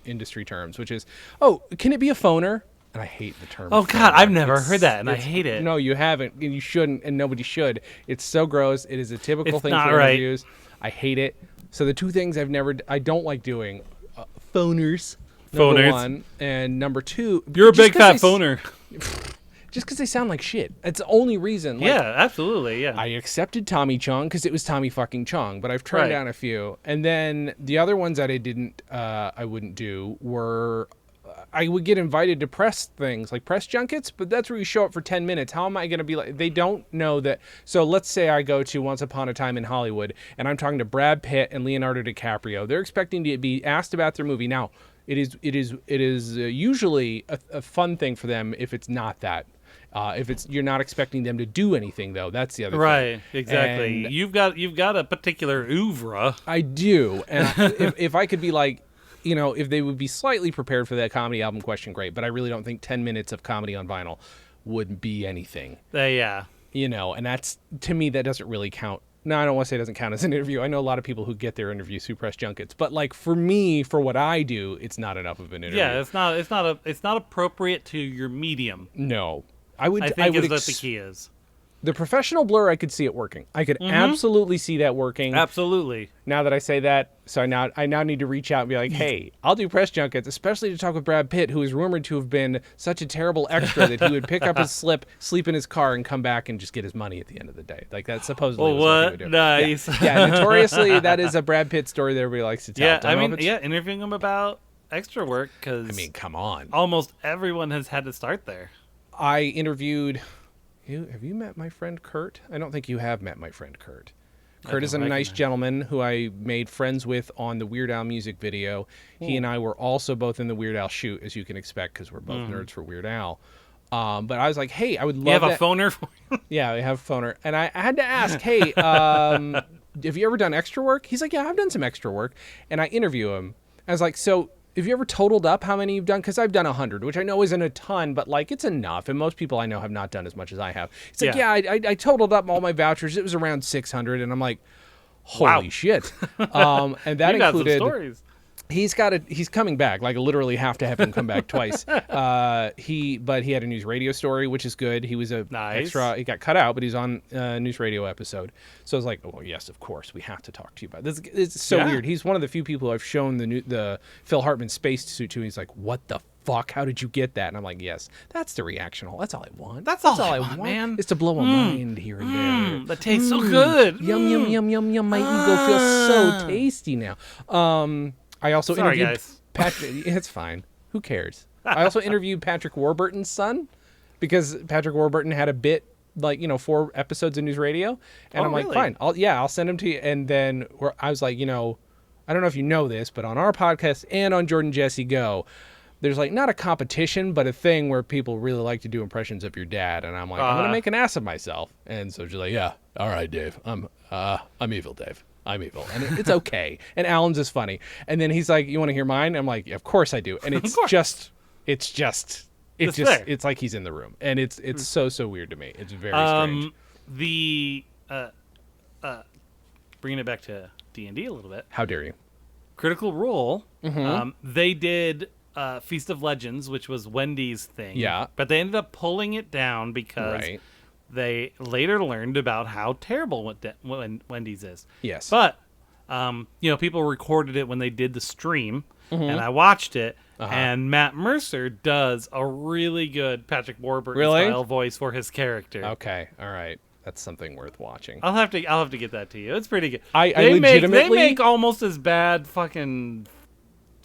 industry terms, which is, "Oh, can it be a phoner?" And I hate the term. Oh God, phoner. I've never heard that, and I hate it. No, you haven't, and you shouldn't, and nobody should. It's so gross. It is a typical thing not for right. interviews. I hate it. So the two things I don't like doing, phoners. Number one, and number two, you're a big fat phoner. Just because they sound like shit. It's the only reason. Like, yeah, absolutely. Yeah. I accepted Tommy Chung because it was Tommy fucking Chung, but I've turned down a few. And then the other ones that I wouldn't do were, I would get invited to press things like press junkets, but that's where you show up for 10 minutes. How am I going to be like, they don't know that. So let's say I go to Once Upon a Time in Hollywood and I'm talking to Brad Pitt and Leonardo DiCaprio. They're expecting to be asked about their movie. Now, it is usually a fun thing for them if it's not that. If you're not expecting them to do anything though, that's the other thing. Right, exactly. And you've got a particular oeuvre. I do, and if I could be like, if they would be slightly prepared for that comedy album question, great. But I really don't think 10 minutes of comedy on vinyl would be anything. Yeah. And that's, to me, that doesn't really count. No, I don't want to say it doesn't count as an interview. I know a lot of people who get their interviews through press junkets, but like for me, for what I do, it's not enough of an interview. Yeah, it's not appropriate to your medium. No. I think is what the key is. The professional blur, I could see it working. I could absolutely see that working. Absolutely. Now that I say that, so I now need to reach out and be like, hey, I'll do press junkets, especially to talk with Brad Pitt, who is rumored to have been such a terrible extra that he would pick up his slip, sleep in his car, and come back and just get his money at the end of the day. Like that's supposedly what he would do. Nice. Yeah, notoriously, that is a Brad Pitt story that everybody likes to tell. Yeah, interviewing him about extra work because come on, almost everyone has had to start there. I interviewed. Have you met my friend Kurt? I don't think you have met my friend Kurt. Kurt is a nice gentleman who I made friends with on the Weird Al music video. He and I were also both in the Weird Al shoot, as you can expect, because we're both nerds for Weird Al. But I was like, hey, I would love You have a phoner for you? Yeah, I have a phoner. And I had to ask, hey, have you ever done extra work? He's like, yeah, I've done some extra work. And I interview him. I was like, so have you ever totaled up how many you've done? Because I've done 100, which I know isn't a ton, but like it's enough. And most people I know have not done as much as I have. He's like, I totaled up all my vouchers. It was around 600. And I'm like, holy shit. And that included. Some stories. He's coming back. Like, I literally have to have him come back twice. But he had a news radio story, which is good. He was a extra. He got cut out, but he's on a news radio episode. So I was like, oh yes, of course, we have to talk to you about this. It's so weird. He's one of the few people I've shown the Phil Hartman space suit to. He's like, what the fuck? How did you get that? And I'm like, yes, that's the reaction. That's all I want. That's all I want, man. Is to blow a mind here and there. That tastes so good. Yum yum yum yum yum. My ego feels so tasty now. I also interviewed Patrick. It's fine. Who cares? I also interviewed Patrick Warburton's son because Patrick Warburton had a bit, 4 episodes of news radio, and I'm like, fine, I'll send him to you. And then I was like, I don't know if you know this, but on our podcast and on Jordan Jesse Go, there's like not a competition, but a thing where people really like to do impressions of your dad. And I'm like, I'm gonna make an ass of myself. And so she's like, yeah, all right, Dave. I'm evil, Dave. I'm evil, and it's okay. And Alan's is funny. And then he's like, "You want to hear mine?" I'm like, "Of course I do." And it's like he's in the room, and it's so weird to me. It's very strange. Bringing it back to D&D a little bit. How dare you? Critical Role. They did Feast of Legends, which was Wendy's thing. Yeah, but they ended up pulling it down because. Right. They later learned about how terrible Wendy's is. Yes. But, people recorded it when they did the stream, and I watched it, and Matt Mercer does a really good Patrick Warburton-style voice for his character. Okay, all right. That's something worth watching. I'll have to get that to you. It's pretty good. They make almost as bad fucking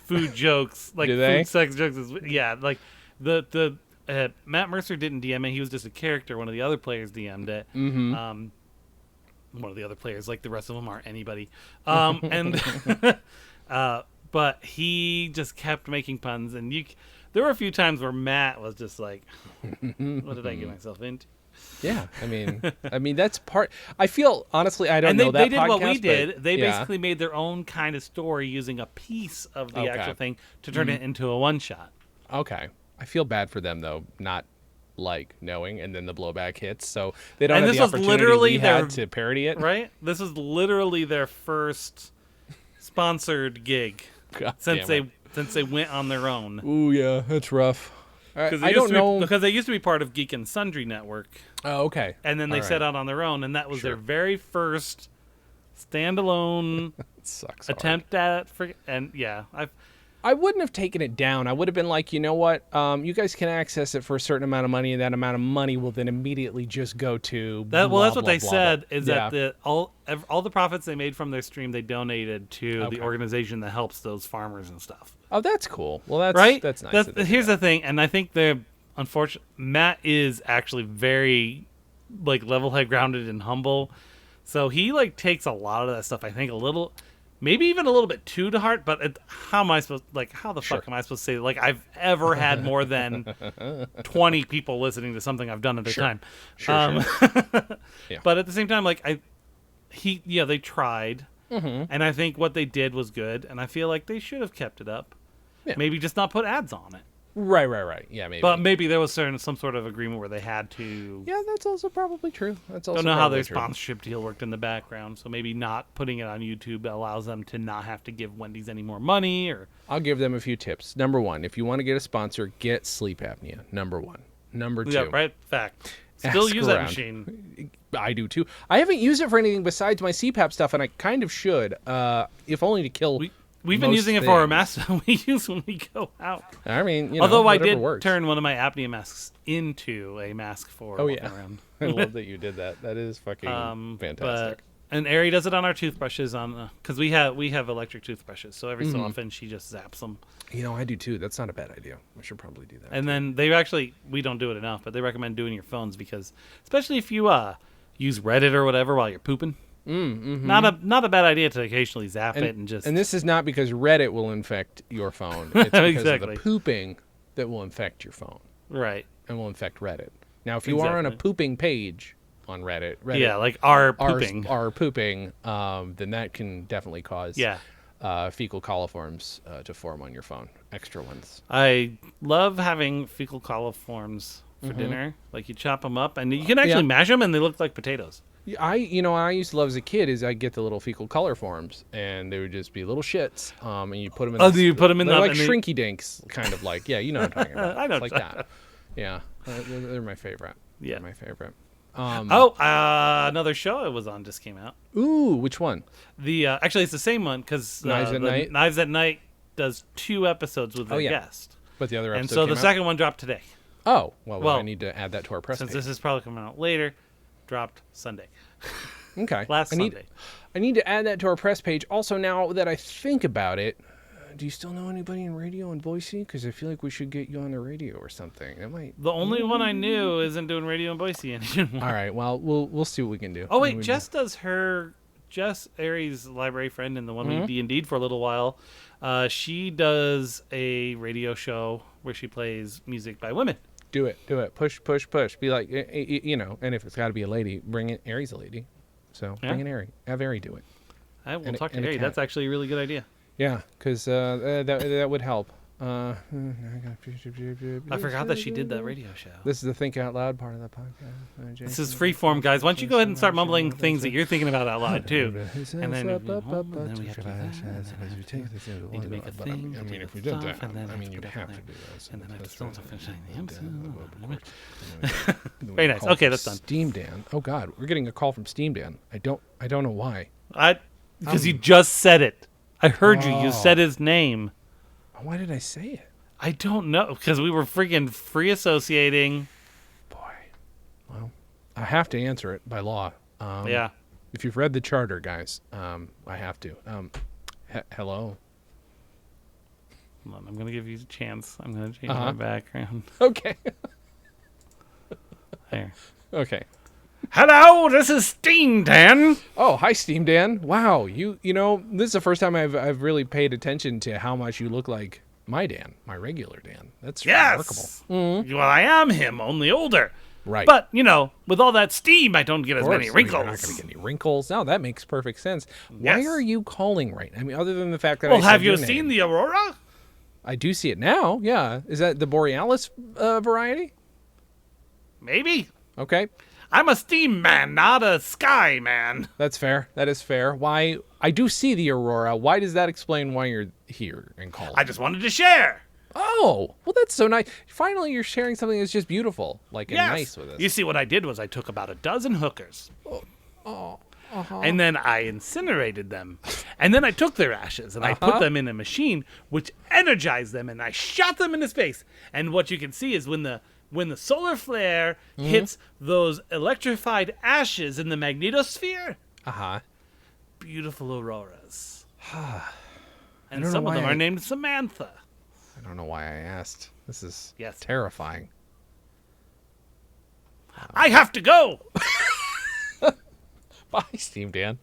food jokes, like food sex jokes as like the Matt Mercer didn't DM it. He was just a character. One of the other players DM'd it. One of the other players, like the rest of them, aren't anybody. But he just kept making puns, and there were a few times where Matt was just like, "What did I get myself into?" Yeah, I mean that's part. I feel honestly, I don't know that. They did what we did. They basically made their own kind of story using a piece of the actual thing to turn it into a one shot. Okay. I feel bad for them though, not like knowing, and then the blowback hits. So they don't And have this the was opportunity literally we had to parody it. Right? This is literally their first sponsored gig God since damn they went on their own. Ooh, yeah, that's rough. I I don't know. Because they used to be part of Geek and Sundry Network, Oh, okay. and then they All set right. out on their own, and that was Sure. their very first standalone It sucks hard. attempt at I wouldn't have taken it down. I would have been like, you know what? You guys can access it for a certain amount of money, and that amount of money will then immediately just go to. Well, blah, that's what blah, they blah, said. blah. Is Yeah. that all the profits they made from their stream they donated to Okay. the organization that helps those farmers and stuff. Oh, that's cool. Well, that's Right? That's nice. that they do Here's that. the thing, and I think they're unfortunate. Matt is actually very like level-head, grounded, and humble. So he like takes a lot of that stuff. I think a little. Maybe even a little bit too to heart, but how am I supposed? Like, how the fuck am I supposed to say? Like, I've ever had more than 20 people listening to something I've done at a time. Sure. Yeah. But at the same time, like they tried, and I think what they did was good, and I feel like they should have kept it up. Yeah. Maybe just not put ads on it. Right. Yeah, maybe. But maybe there was some sort of agreement where they had to. Yeah, that's also probably true. That's also Don't know how their probably true. sponsorship deal worked in the background, so maybe not putting it on YouTube allows them to not have to give Wendy's any more money. Or I'll give them a few tips. Number one, if you want to get a sponsor, get sleep apnea. Number one. Number two. yeah, right. Fact. Still Ask use that around. machine. I do too. I haven't used it for anything besides my CPAP stuff, and I kind of should, if only to kill. We've been most using it for our things. masks we use when we go out. I mean, Although I whatever did works. turn one of my apnia masks into a mask for walking yeah. around. I love that you did that. That is fucking fantastic. And Ari does it on our toothbrushes because we have electric toothbrushes, so every Mm-hmm. so often she just zaps them. I do too. That's not a bad idea. I should probably do that. And then we don't do it enough, but they recommend doing your phones because, especially if you use Reddit or whatever while you're pooping, not a bad idea to occasionally zap it and just. And this is not because Reddit will infect your phone. It's because Exactly. of the pooping that will infect your phone right. and will infect Reddit. Now, if you are on a Exactly. pooping page on Reddit Yeah, like our pooping. are pooping, then that can definitely cause Yeah. fecal coliforms to form on your phone. Extra ones. I love having fecal coliforms for dinner. Like you chop them up, and you can actually mash them, and they look like potatoes. I used to love as a kid is I'd get the little fecal coliforms, and they would just be little shits, and you put them in. Oh, do you put 'em in they're the- like and they- shrinky dinks, kind of like you know what I'm talking about. I know It's like what you're that. Yeah, they're my favorite. Yeah. They're my favorite. Another show I was on just came out. Ooh, which one? Actually, it's the same one because Knives at Night? Knives at Night does 2 episodes with their yeah. guest, But the other episode and so the came out? second one dropped today. Oh, well, Well, I need to add that to our press Since page. this is probably coming out later, dropped Sunday. Okay. Last Sunday. I need to add that to our press page. Also, now that I think about it, do you still know anybody in radio in Boise? Because I feel like we should get you on the radio or something. That might. The only one I knew isn't doing radio in Boise anymore. All right. Well, we'll see what we can do. Oh wait, Jess Aries' library friend and the one we D&D'd for a little while. She does a radio show where she plays music by women. Do it. Push. Be like, and if it's got to be a lady, bring in Aries, a lady. So bring in Ari. Have Ari do it. I will And a- talk to and a Ari. cat. That's actually a really good idea. Yeah, because that would help. I forgot that she did that radio show. This is the Think Out Loud part of the podcast. This is freeform, guys. Why don't you go ahead and start mumbling things that you're thinking about out loud too? And then we have to do that. Need to make a thing. I mean, if we did that, I mean, you'd have to do this. And then I have to still finish the episode. Very nice. Okay, that's done. Steam Dan. Oh God, we're getting a call from Steam Dan. I don't know why. Because you just said it. I heard you. You said his name. Why did I say it? I don't know. Because we were freaking free associating. Boy. Well, I have to answer it by law. Yeah. If you've read the charter, guys, I have to. Hello. Hold on, I'm going to give you a chance. I'm going to change my background. Okay. There. Okay. Hello, this is Steam Dan. Oh, hi, Steam Dan. Wow, you know, this is the first time I've really paid attention to how much you look like my Dan, my regular Dan. That's remarkable. Yes. Well, I am him, only older. Right. But, with all that steam, I don't get as Of course, many I mean, wrinkles. You're not going to get any wrinkles. No, that makes perfect sense. Why Yes. are you calling right now? I mean, other than the fact that Well, I said have you your seen name. the aurora? I do see it now. Yeah. Is that the Borealis variety? Maybe. Okay. I'm a steam man, not a sky man. That's fair. That is fair. Why? I do see the aurora. Why does that explain why you're here and calling? I just wanted to share. Oh, well, that's so nice. Finally, you're sharing something that's just beautiful, like, and nice with us. You see, what I did was I took about a dozen hookers. And then I incinerated them. And then I took their ashes and I put them in a machine which energized them, and I shot them in his face. And what you can see is when the solar flare hits those electrified ashes in the magnetosphere, beautiful auroras. And some of them are named Samantha. I don't know why I asked. This is Yes. terrifying. I have to go. Bye, Steam Dan.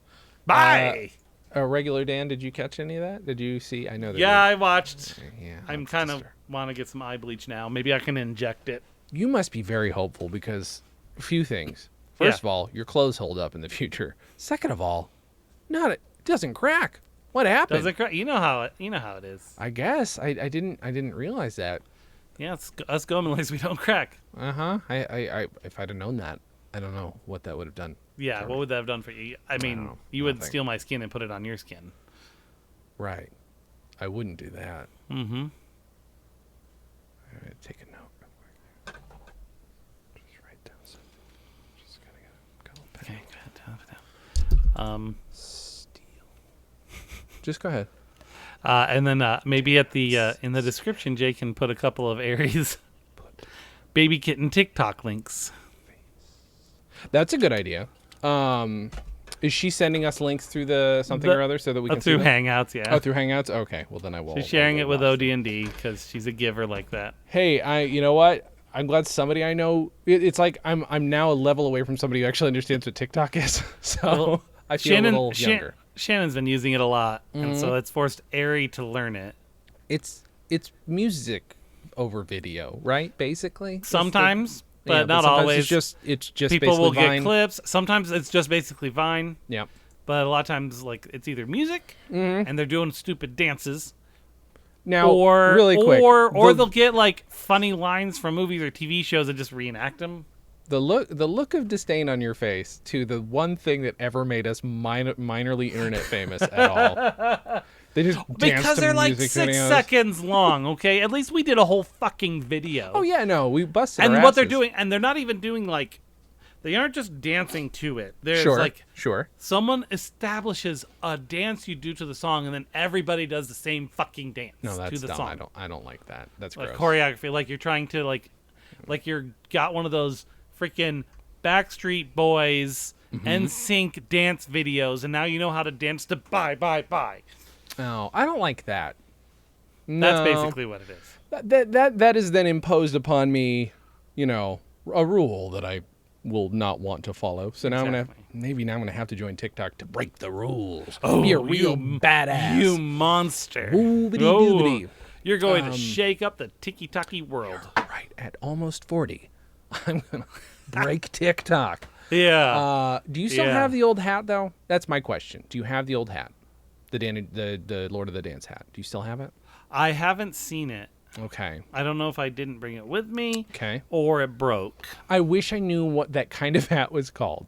Bye. Regular Dan, did you catch any of that? Did you see? I know that. Yeah, I watched. Yeah, I'm kind of want to get some eye bleach now. Maybe I can inject it. You must be very hopeful because a few things. First of all, your clothes hold up in the future. Second of all, it doesn't crack. What happened? Does it crack? You know how it is. I guess I didn't realize that. Yeah, it's us Gomelings, we don't crack. I if I'd have known that, I don't know what that would have done. Yeah, what would that have done for you? I mean, you would steal my skin and put it on your skin. Right. I wouldn't do that. Mm-hmm. All right, take a note real quick. Just write down something. Just gotta get a couple pens. Okay, go ahead. Steal. Just go ahead. And then maybe at the in the description, Jay can put a couple of Aries baby kitten TikTok links. That's a good idea. Is she sending us links through the something or other so that we can through see them? Hangouts? Yeah. Oh, through Hangouts. Okay, well then I will. She's sharing it with watch OD&D because she's a giver like that. Hey, you know what? I'm glad somebody I know. It's like I'm now a level away from somebody who actually understands what TikTok is. So I feel a little younger. Shannon's been using it a lot, and so it's forced Ari to learn it. It's music over video, right? Basically, Sometimes, but not sometimes always. It's just people will Vine. get clips. Sometimes it's just basically Vine. Yeah. But a lot of times, like, it's either music and they're doing stupid dances. Now, or really quick, or they'll get like funny lines from movies or TV shows and just reenact them. The look of disdain on your face to the one thing that ever made us minorly internet famous at all. They just because they're like 6 videos. seconds long. Okay, at least we did a whole fucking video. Oh yeah, no, we busted. And our what they're asses. doing, and they're not even doing like, they aren't just dancing to it. There's sure. someone establishes a dance you do to the song, and then everybody does the same fucking dance No, that's to the dumb. song. I don't like that. That's Like gross. choreography, like you're trying to like you're got one of those freaking Backstreet Boys NSYNC dance videos, and now you know how to dance to Bye Bye Bye. No, I don't like that. No. That's basically what it is. That is then imposed upon me, a rule that I will not want to follow. So now Exactly. I'm gonna have to join TikTok to break the rules. Oh, be a real badass. You monster. Oobity-doobity. You're going to shake up the tiki-taki world. Right, at almost 40, I'm gonna break TikTok. Yeah. Do you still have the old hat though? That's my question. Do you have the old hat? The Lord of the Dance hat. Do you still have it? I haven't seen it. Okay. I don't know if I didn't bring it with me. Okay. Or it broke. I wish I knew what that kind of hat was called.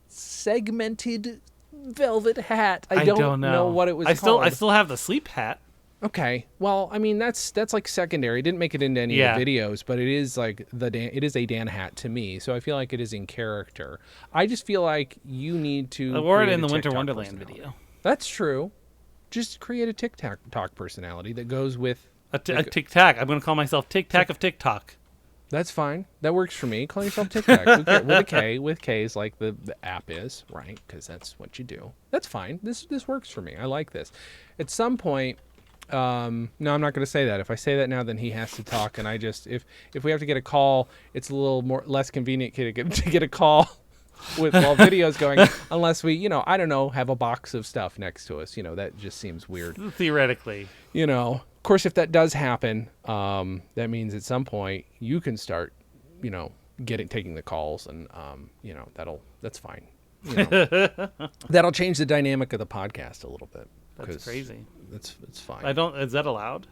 Segmented velvet hat. I don't know what it was called. I still have the sleep hat. Okay. Well, I mean that's like secondary. It didn't make it into any of the videos, but it is like it is a Dan hat to me. So I feel like it is in character. I just feel like you need to. I wore it create in a the Winter TikTok Wonderland personality. video. That's true. Just create a TikTok personality that goes with a Tic-Tac. I'm going to call myself Tic-Tac of TikTok. That's fine. That works for me. Call yourself Tic-Tac with a K. With K's like the app is, right? Because that's what you do. That's fine. This works for me. I like this. At some point, no, I'm not going to say that. If I say that now, then he has to talk, and I just if we have to get a call, it's a little less convenient to get a call. While video's going, unless we, I don't know, have a box of stuff next to us, that just seems weird. Theoretically. Of course, if that does happen, that means at some point you can start, taking the calls, and that's fine. That'll change the dynamic of the podcast a little bit. That's crazy. It's fine. Is that allowed?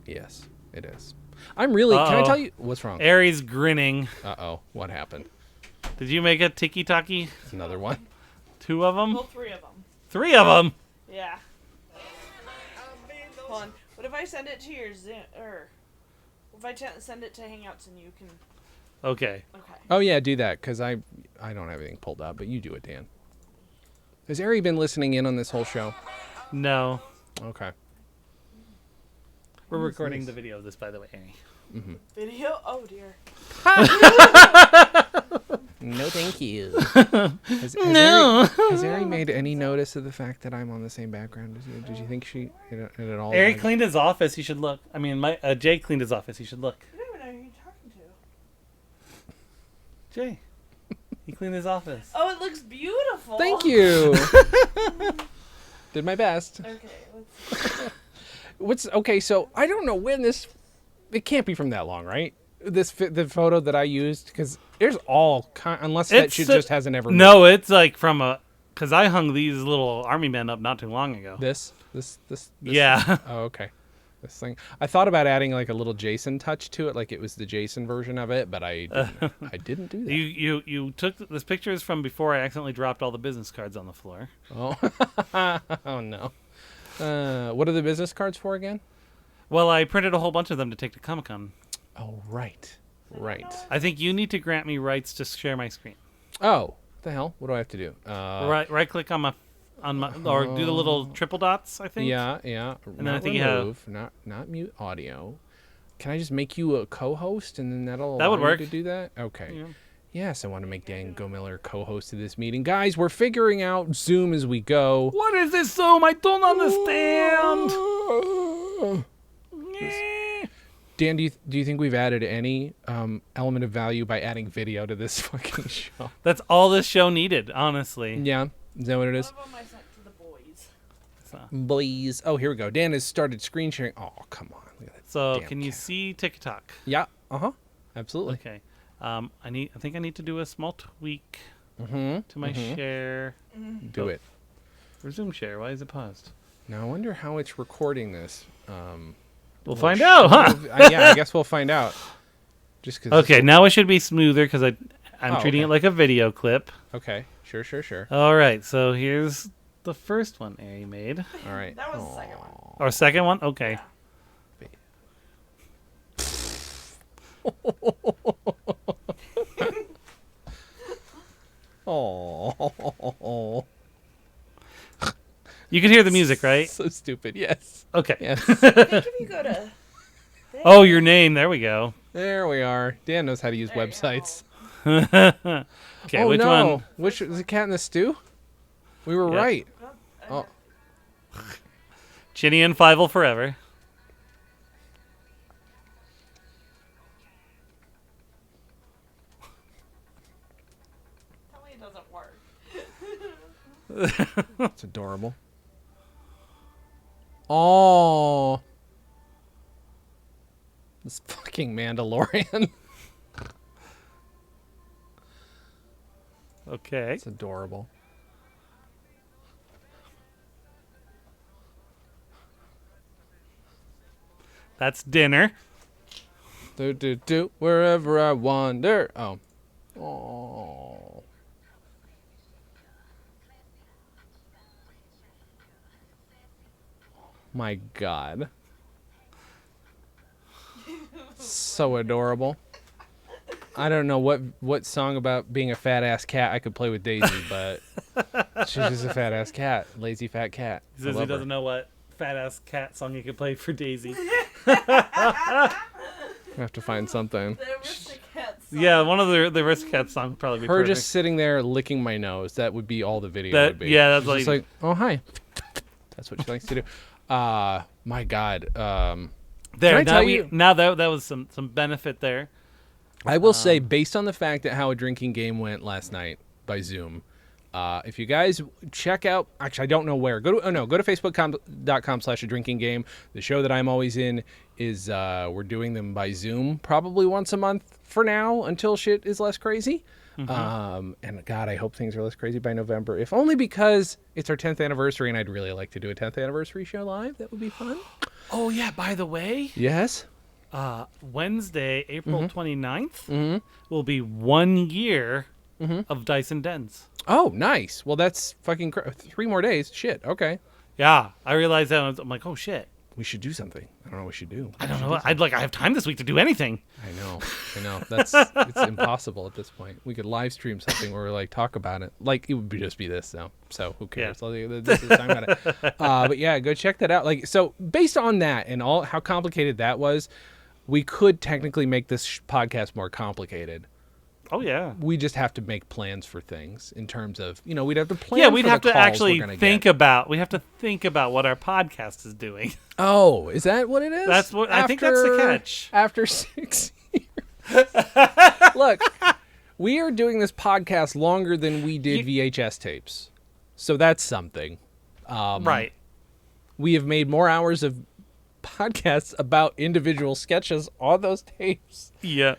Yes, it is. I'm really. Can I Uh-oh. tell you what's wrong? Aries grinning. Uh-oh. What happened? Did you make a tiki-taki? Another one? 2 of them? Well, 3 of them. 3 of them? Yeah. Hold on. What if I send it to your Zoom, or if I send it to Hangouts and you can? Okay. Okay. Oh yeah, do that because I don't have anything pulled up, but you do it, Dan. Has Ari been listening in on this whole show? No. Okay. We're recording the video of this, by the way, Annie. Video? Oh dear. No, thank you. Has No. Ari made any notice of the fact that I'm on the same background? Did you think she it at all? Ari cleaned his office. You should look. I mean, Jay cleaned his office. You should look. I don't even know who you're talking to. Jay. He cleaned his office. Oh, it looks beautiful. Thank you. Did my best. Okay. Okay? So I don't know when this. It can't be from that long, right? The photo that I used, because there's all unless that shit just hasn't ever. No, it's like from a. Because I hung these little army men up not too long ago. This. Yeah. Oh, okay. This thing. I thought about adding like a little Jason touch to it, like it was the Jason version of it, but I didn't do that. You took this picture is from before I accidentally dropped all the business cards on the floor. Oh. Oh no. What are the business cards for again? Well, I printed a whole bunch of them to take to Comic-Con. Oh, right. I think you need to grant me rights to share my screen. Oh, what the hell? What do I have to do? Right click on my or do the little triple dots, I think. Yeah. And then I think you have not mute audio. Can I just make you a co-host and then that'll That would allow you work. to do that? Okay. Yeah. Yes, I want to make Dan Go-Miller co-host of this meeting. Guys, we're figuring out Zoom as we go. What is this Zoom? I don't understand. Dan, do you think we've added any element of value by adding video to this fucking show? That's all this show needed, honestly. Yeah, is that what it is? One of them I sent to the boys. Boys. Oh, here we go. Dan has started screen sharing. Oh, come on. Look at that So damn can you cat. see TikTok? Yeah. Absolutely. Okay. I think I need to do a small tweak Mm-hmm. to my share. Do it. Resume share. Why is it paused? Now I wonder how it's recording this. We'll find out, huh? Yeah, I guess we'll find out. Just because. Okay, now it should be smoother because I'm treating okay. it like a video clip. Okay. Sure. All right, so here's the first one Ari made. All right. That was the second one. Or second one? Okay. Oh. You can hear the music, right? So stupid. Yes. Okay. Yes. I think if you go to. Oh, your name. There we go. There we are. Dan knows how to use There you websites. Okay, Oh which no! one? Which was the cat in the stew? We were Yeah. right. Oh. Chinny and Fievel forever. Tell me it doesn't work. It's adorable. Oh. This fucking Mandalorian. Okay. It's adorable. That's dinner. Do wherever I wander. Oh. Oh. My God. So adorable. I don't know what song about being a fat ass cat I could play with Daisy, but she's just a fat ass cat, lazy fat cat. He says he doesn't know what fat ass cat song he could play for Daisy. I have to find something. The Aristocats song. Yeah, one of the Aristocats song would probably be Her perfect. just sitting there licking my nose. That would be all the video That- would be. yeah, that's She's just like- like, oh hi. That's what she likes to do. My God. there. Can I tell you- Now that was some benefit there. I will say, based on the fact that how a drinking game went last night by Zoom, if you guys check out, actually, I don't know where. Go to facebook.com/a-drinking-game. The show that I'm always in is we're doing them by Zoom, probably once a month for now until shit is less crazy. And God, I hope things are less crazy by November, if only because it's our 10th anniversary, and I'd really like to do a 10th anniversary show live. That would be fun. Oh yeah, by the way, Yes. Wednesday, April 29th, Mm-hmm. will be 1 year of Dice and Dens. Oh, nice. Well, that's fucking 3 more days. Shit. Okay. Yeah, I realized that. And I'm like, oh shit. We should do something. I don't know what we should do. I don't know. I have time this week to do anything. I know. It's impossible at this point. We could live stream something where we like talk about it. Like it would just be this though. So who cares? Yeah. This is the time about it. But yeah, go check that out. Like so, based on that and all how complicated that was, we could technically make this podcast more complicated. Oh yeah. We just have to make plans for things in terms of we'd have to plan. Yeah, we'd for have the to calls actually we're gonna think get. about. We have to think about what our podcast is doing. Oh, is that what it is? That's what I think. That's the catch. After 6 years, look, we are doing this podcast longer than we did VHS tapes, so that's something. Right. We have made more hours of podcasts about individual sketches on those tapes. Yeah.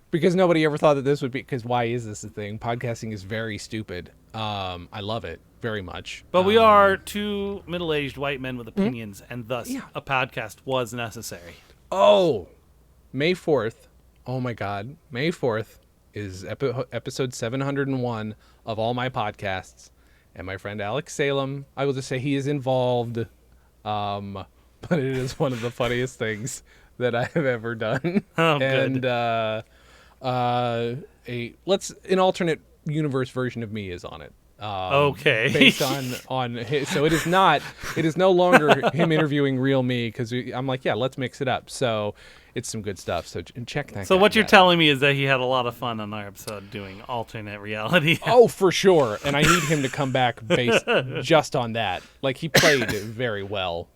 Because nobody ever thought that this would be. Because why is this a thing? Podcasting is very stupid. I love it very much. But we are two middle-aged white men with opinions, and thus a podcast was necessary. Oh, May 4th. Oh my God, May 4th is episode 701 of all my podcasts, and my friend Alex Salem. I will just say he is involved, but it is one of the funniest things that I have ever done. Oh, and good. An alternate universe version of me is on it. Okay. Based on his, so it is no longer him interviewing real me because I'm like, yeah, let's mix it up. So it's some good stuff. So check that. So guy what you're out. telling me is that he had a lot of fun on our episode doing alternate reality. Oh, for sure. And I need him to come back based just on that. Like he played it very well.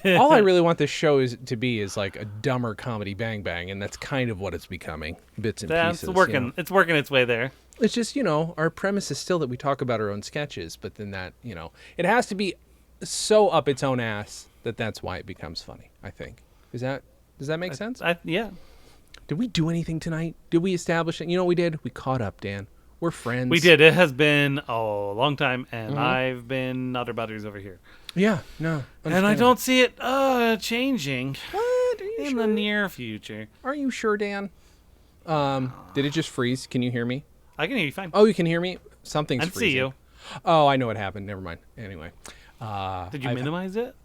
All I really want this show to be is like a dumber comedy bang bang, and that's kind of what it's becoming. Bits and That's pieces. working. It's working its way there. It's just, our premise is still that we talk about our own sketches, but then that, it has to be so up its own ass that's why it becomes funny, I think. Does that make sense? Yeah. Did we do anything tonight? Did we establish it? You know what we did? We caught up, Dan. We're friends. We did. It has been a long time, and I've been other buddies over here. Yeah, no. And I don't see it changing What? Are you in sure? the near future. Are you sure, Dan? Did it just freeze? Can you hear me? I can hear you fine. Oh, you can hear me? Something's I freezing. see you. Oh, I know what happened. Never mind. Anyway. Did you minimize it?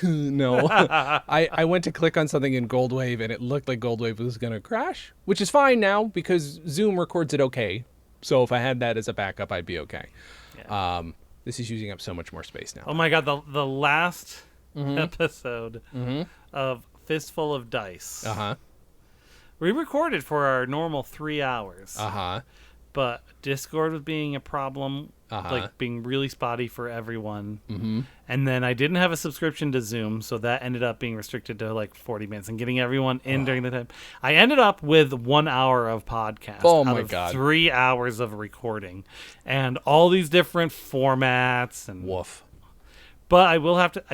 No. I went to click on something in Goldwave, and it looked like Goldwave was going to crash, which is fine now because Zoom records it okay. So if I had that as a backup, I'd be okay. Yeah. This is using up so much more space now. Oh my god, the last episode of Fistful of Dice. Uh-huh. We recorded for our normal 3 hours. Uh-huh. But Discord was being a problem, Uh-huh. being really spotty for everyone. Mm-hmm. And then I didn't have a subscription to Zoom, so that ended up being restricted to 40 minutes and getting everyone in during the time. I ended up with 1 hour of podcast Oh out my of God. 3 hours of recording, and all these different formats and Woof. But I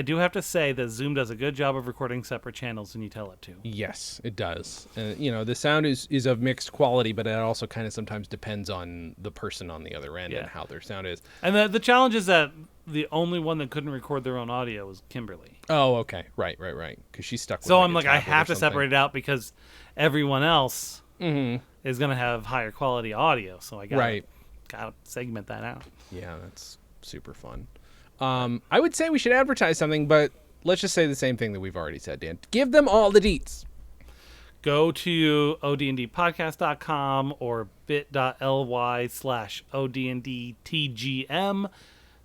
do have to say that Zoom does a good job of recording separate channels when you tell it to. Yes, it does. The sound is of mixed quality, but it also kind of sometimes depends on the person on the other end and how their sound is. And the challenge is that the only one that couldn't record their own audio was Kimberly. Oh, okay. Right. Because she's stuck with So like, I'm a like, I tablet have or to separate it out because everyone else something. is going to have higher quality audio. So I got Right. to segment that out. Yeah, that's super fun. I would say we should advertise something, but let's just say the same thing that we've already said, Dan. Give them all the deets. Go to odndpodcast.com or bit.ly/odndtgm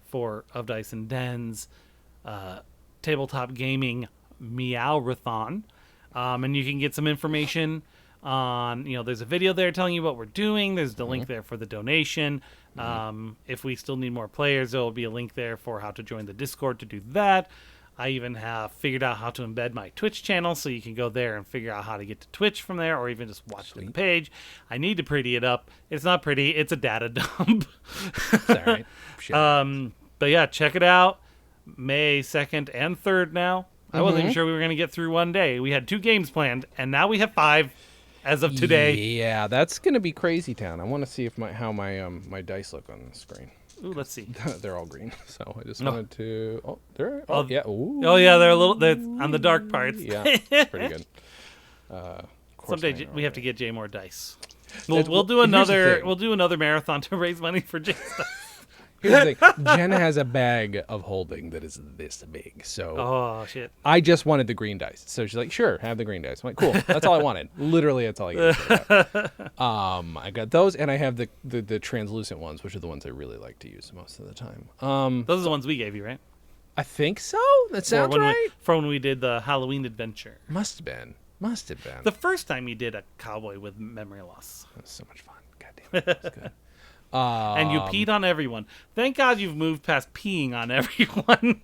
for Of Dice and Dens, Tabletop Gaming Meow-Rathon. And you can get some information on, there's a video there telling you what we're doing. There's the link there for the donation. If we still need more players, there will be a link there for how to join the Discord to do that. I even have figured out how to embed my Twitch channel, so you can go there and figure out how to get to Twitch from there, or even just watch the page. I need to pretty it up. It's not pretty. It's a data dump. It's all right. Shit. But yeah, check it out. May 2nd and 3rd now. I wasn't even sure we were going to get through one day. We had 2 games planned, and now we have 5 as of today. Yeah, that's gonna be crazy town. I want to see if how my dice look on the screen. Ooh, let's see. They're all green, so I just No. wanted to. Oh, they're. Oh, yeah. Ooh. Oh yeah, they're on the dark parts. Yeah, it's pretty good. Someday we have to get Jay more dice. That's- We'll do here's the another thing. we'll do another marathon to raise money for Jay's stuff. Here's the thing. Jen has a bag of holding that is this big. So Oh shit. I just wanted the green dice. So she's like, sure, have the green dice. I'm like, cool. That's all I wanted. Literally, that's all I got. I got those, and I have the translucent ones, which are the ones I really like to use most of the time. Those are the ones we gave you, right? I think so. That sounds when right. From when we did the Halloween adventure. Must have been. The first time you did a cowboy with memory loss. That was so much fun. God damn it. That was good. And you peed on everyone. Thank God you've moved past peeing on everyone.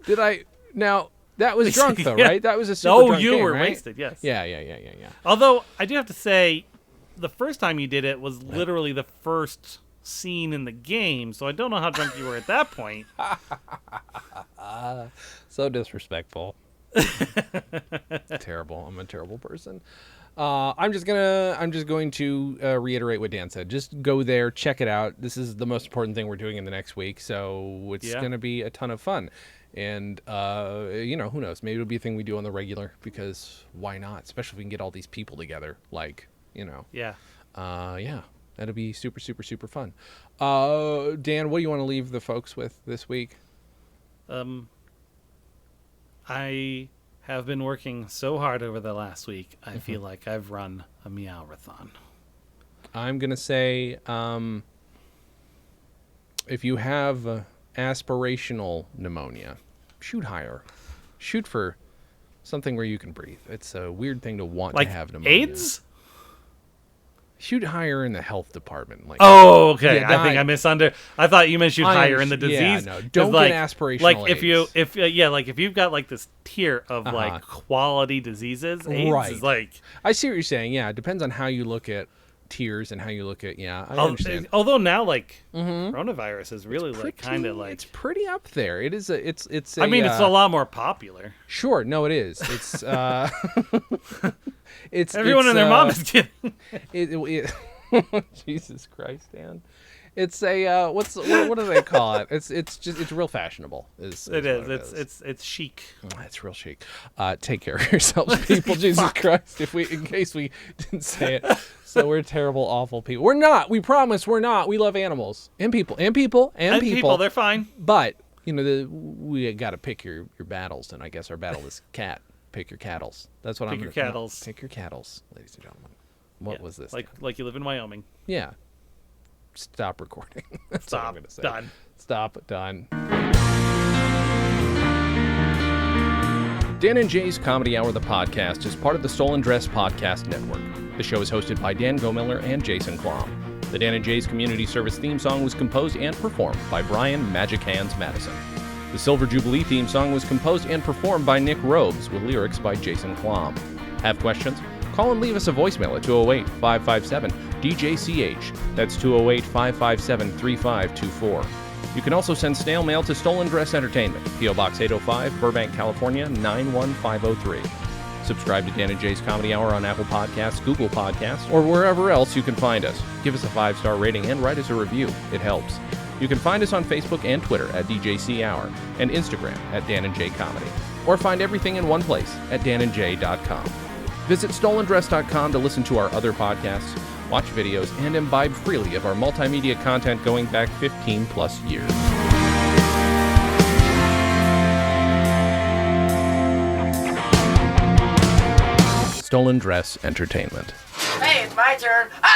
Did I? Now, that was drunk, though, Yeah. right? That was a super drunk you game, were right? wasted, yes. Yeah. Although, I do have to say, the first time you did it was literally the first scene in the game, so I don't know how drunk you were at that point. So disrespectful. Terrible. I'm a terrible person. I'm just going to reiterate what Dan said. Just go there, check it out. This is the most important thing we're doing in the next week, so it's going to be a ton of fun. And who knows? Maybe it'll be a thing we do on the regular, because why not? Especially if we can get all these people together. Yeah. That'll be super, super, super fun. Dan, what do you want to leave the folks with this week? I have been working so hard over the last week. I feel like I've run a Meow-Rathon. I'm going to say, if you have aspirational pneumonia, shoot higher. Shoot for something where you can breathe. It's a weird thing to want Like to have pneumonia. AIDS? Shoot higher in the health department. Oh, okay. Yeah, I think I thought you meant shoot higher in the disease. Yeah, no, don't like, get aspirational Like AIDS. if you've got like this tier of like quality diseases, AIDS Right. is like. I see what you're saying. Yeah, it depends on how you look at tiers and how you look at. Yeah, I understand. Although now coronavirus is really like kind of like. It's pretty up there. It is a. It's. It's a lot more popular. Sure. No, it is. It's. Everyone and their mom is getting. Jesus Christ, Dan. It's a what do they call it? It's real fashionable. It's chic. It's real chic. Take care of yourselves, people. Jesus Christ! In case we didn't say it, so we're terrible, awful people. We're not. We promise we're not. We love animals and people. They're fine. But we got to pick your battles, and I guess our battle is cat. Pick your cattles. That's what I'm going to Pick your cattles. Pick your cattles, ladies and gentlemen. What was this? Like you live in Wyoming. Yeah. Stop recording. That's what I'm Stop. going to say. Done. Stop. Done. Dan and Jay's Comedy Hour, the podcast, is part of the Stolen Dress Podcast Network. The show is hosted by Dan Gomiller and Jason Klom. The Dan and Jay's Community Service theme song was composed and performed by Brian Magic Hands Madison. The Silver Jubilee theme song was composed and performed by Nick Robes, with lyrics by Jason Klom. Have questions? Call and leave us a voicemail at 208-557-DJCH. That's 208-557-3524. You can also send snail mail to Stolen Dress Entertainment, P.O. Box 805, Burbank, California, 91503. Subscribe to Dan and Jay's Comedy Hour on Apple Podcasts, Google Podcasts, or wherever else you can find us. Give us a 5-star rating and write us a review. It helps. You can find us on Facebook and Twitter at DJC Hour and Instagram at Dan and Jay Comedy. Or find everything in one place at danandjay.com. Visit stolendress.com to listen to our other podcasts, watch videos, and imbibe freely of our multimedia content going back 15 plus years. Stolen Dress Entertainment. Hey, it's my turn. Ah!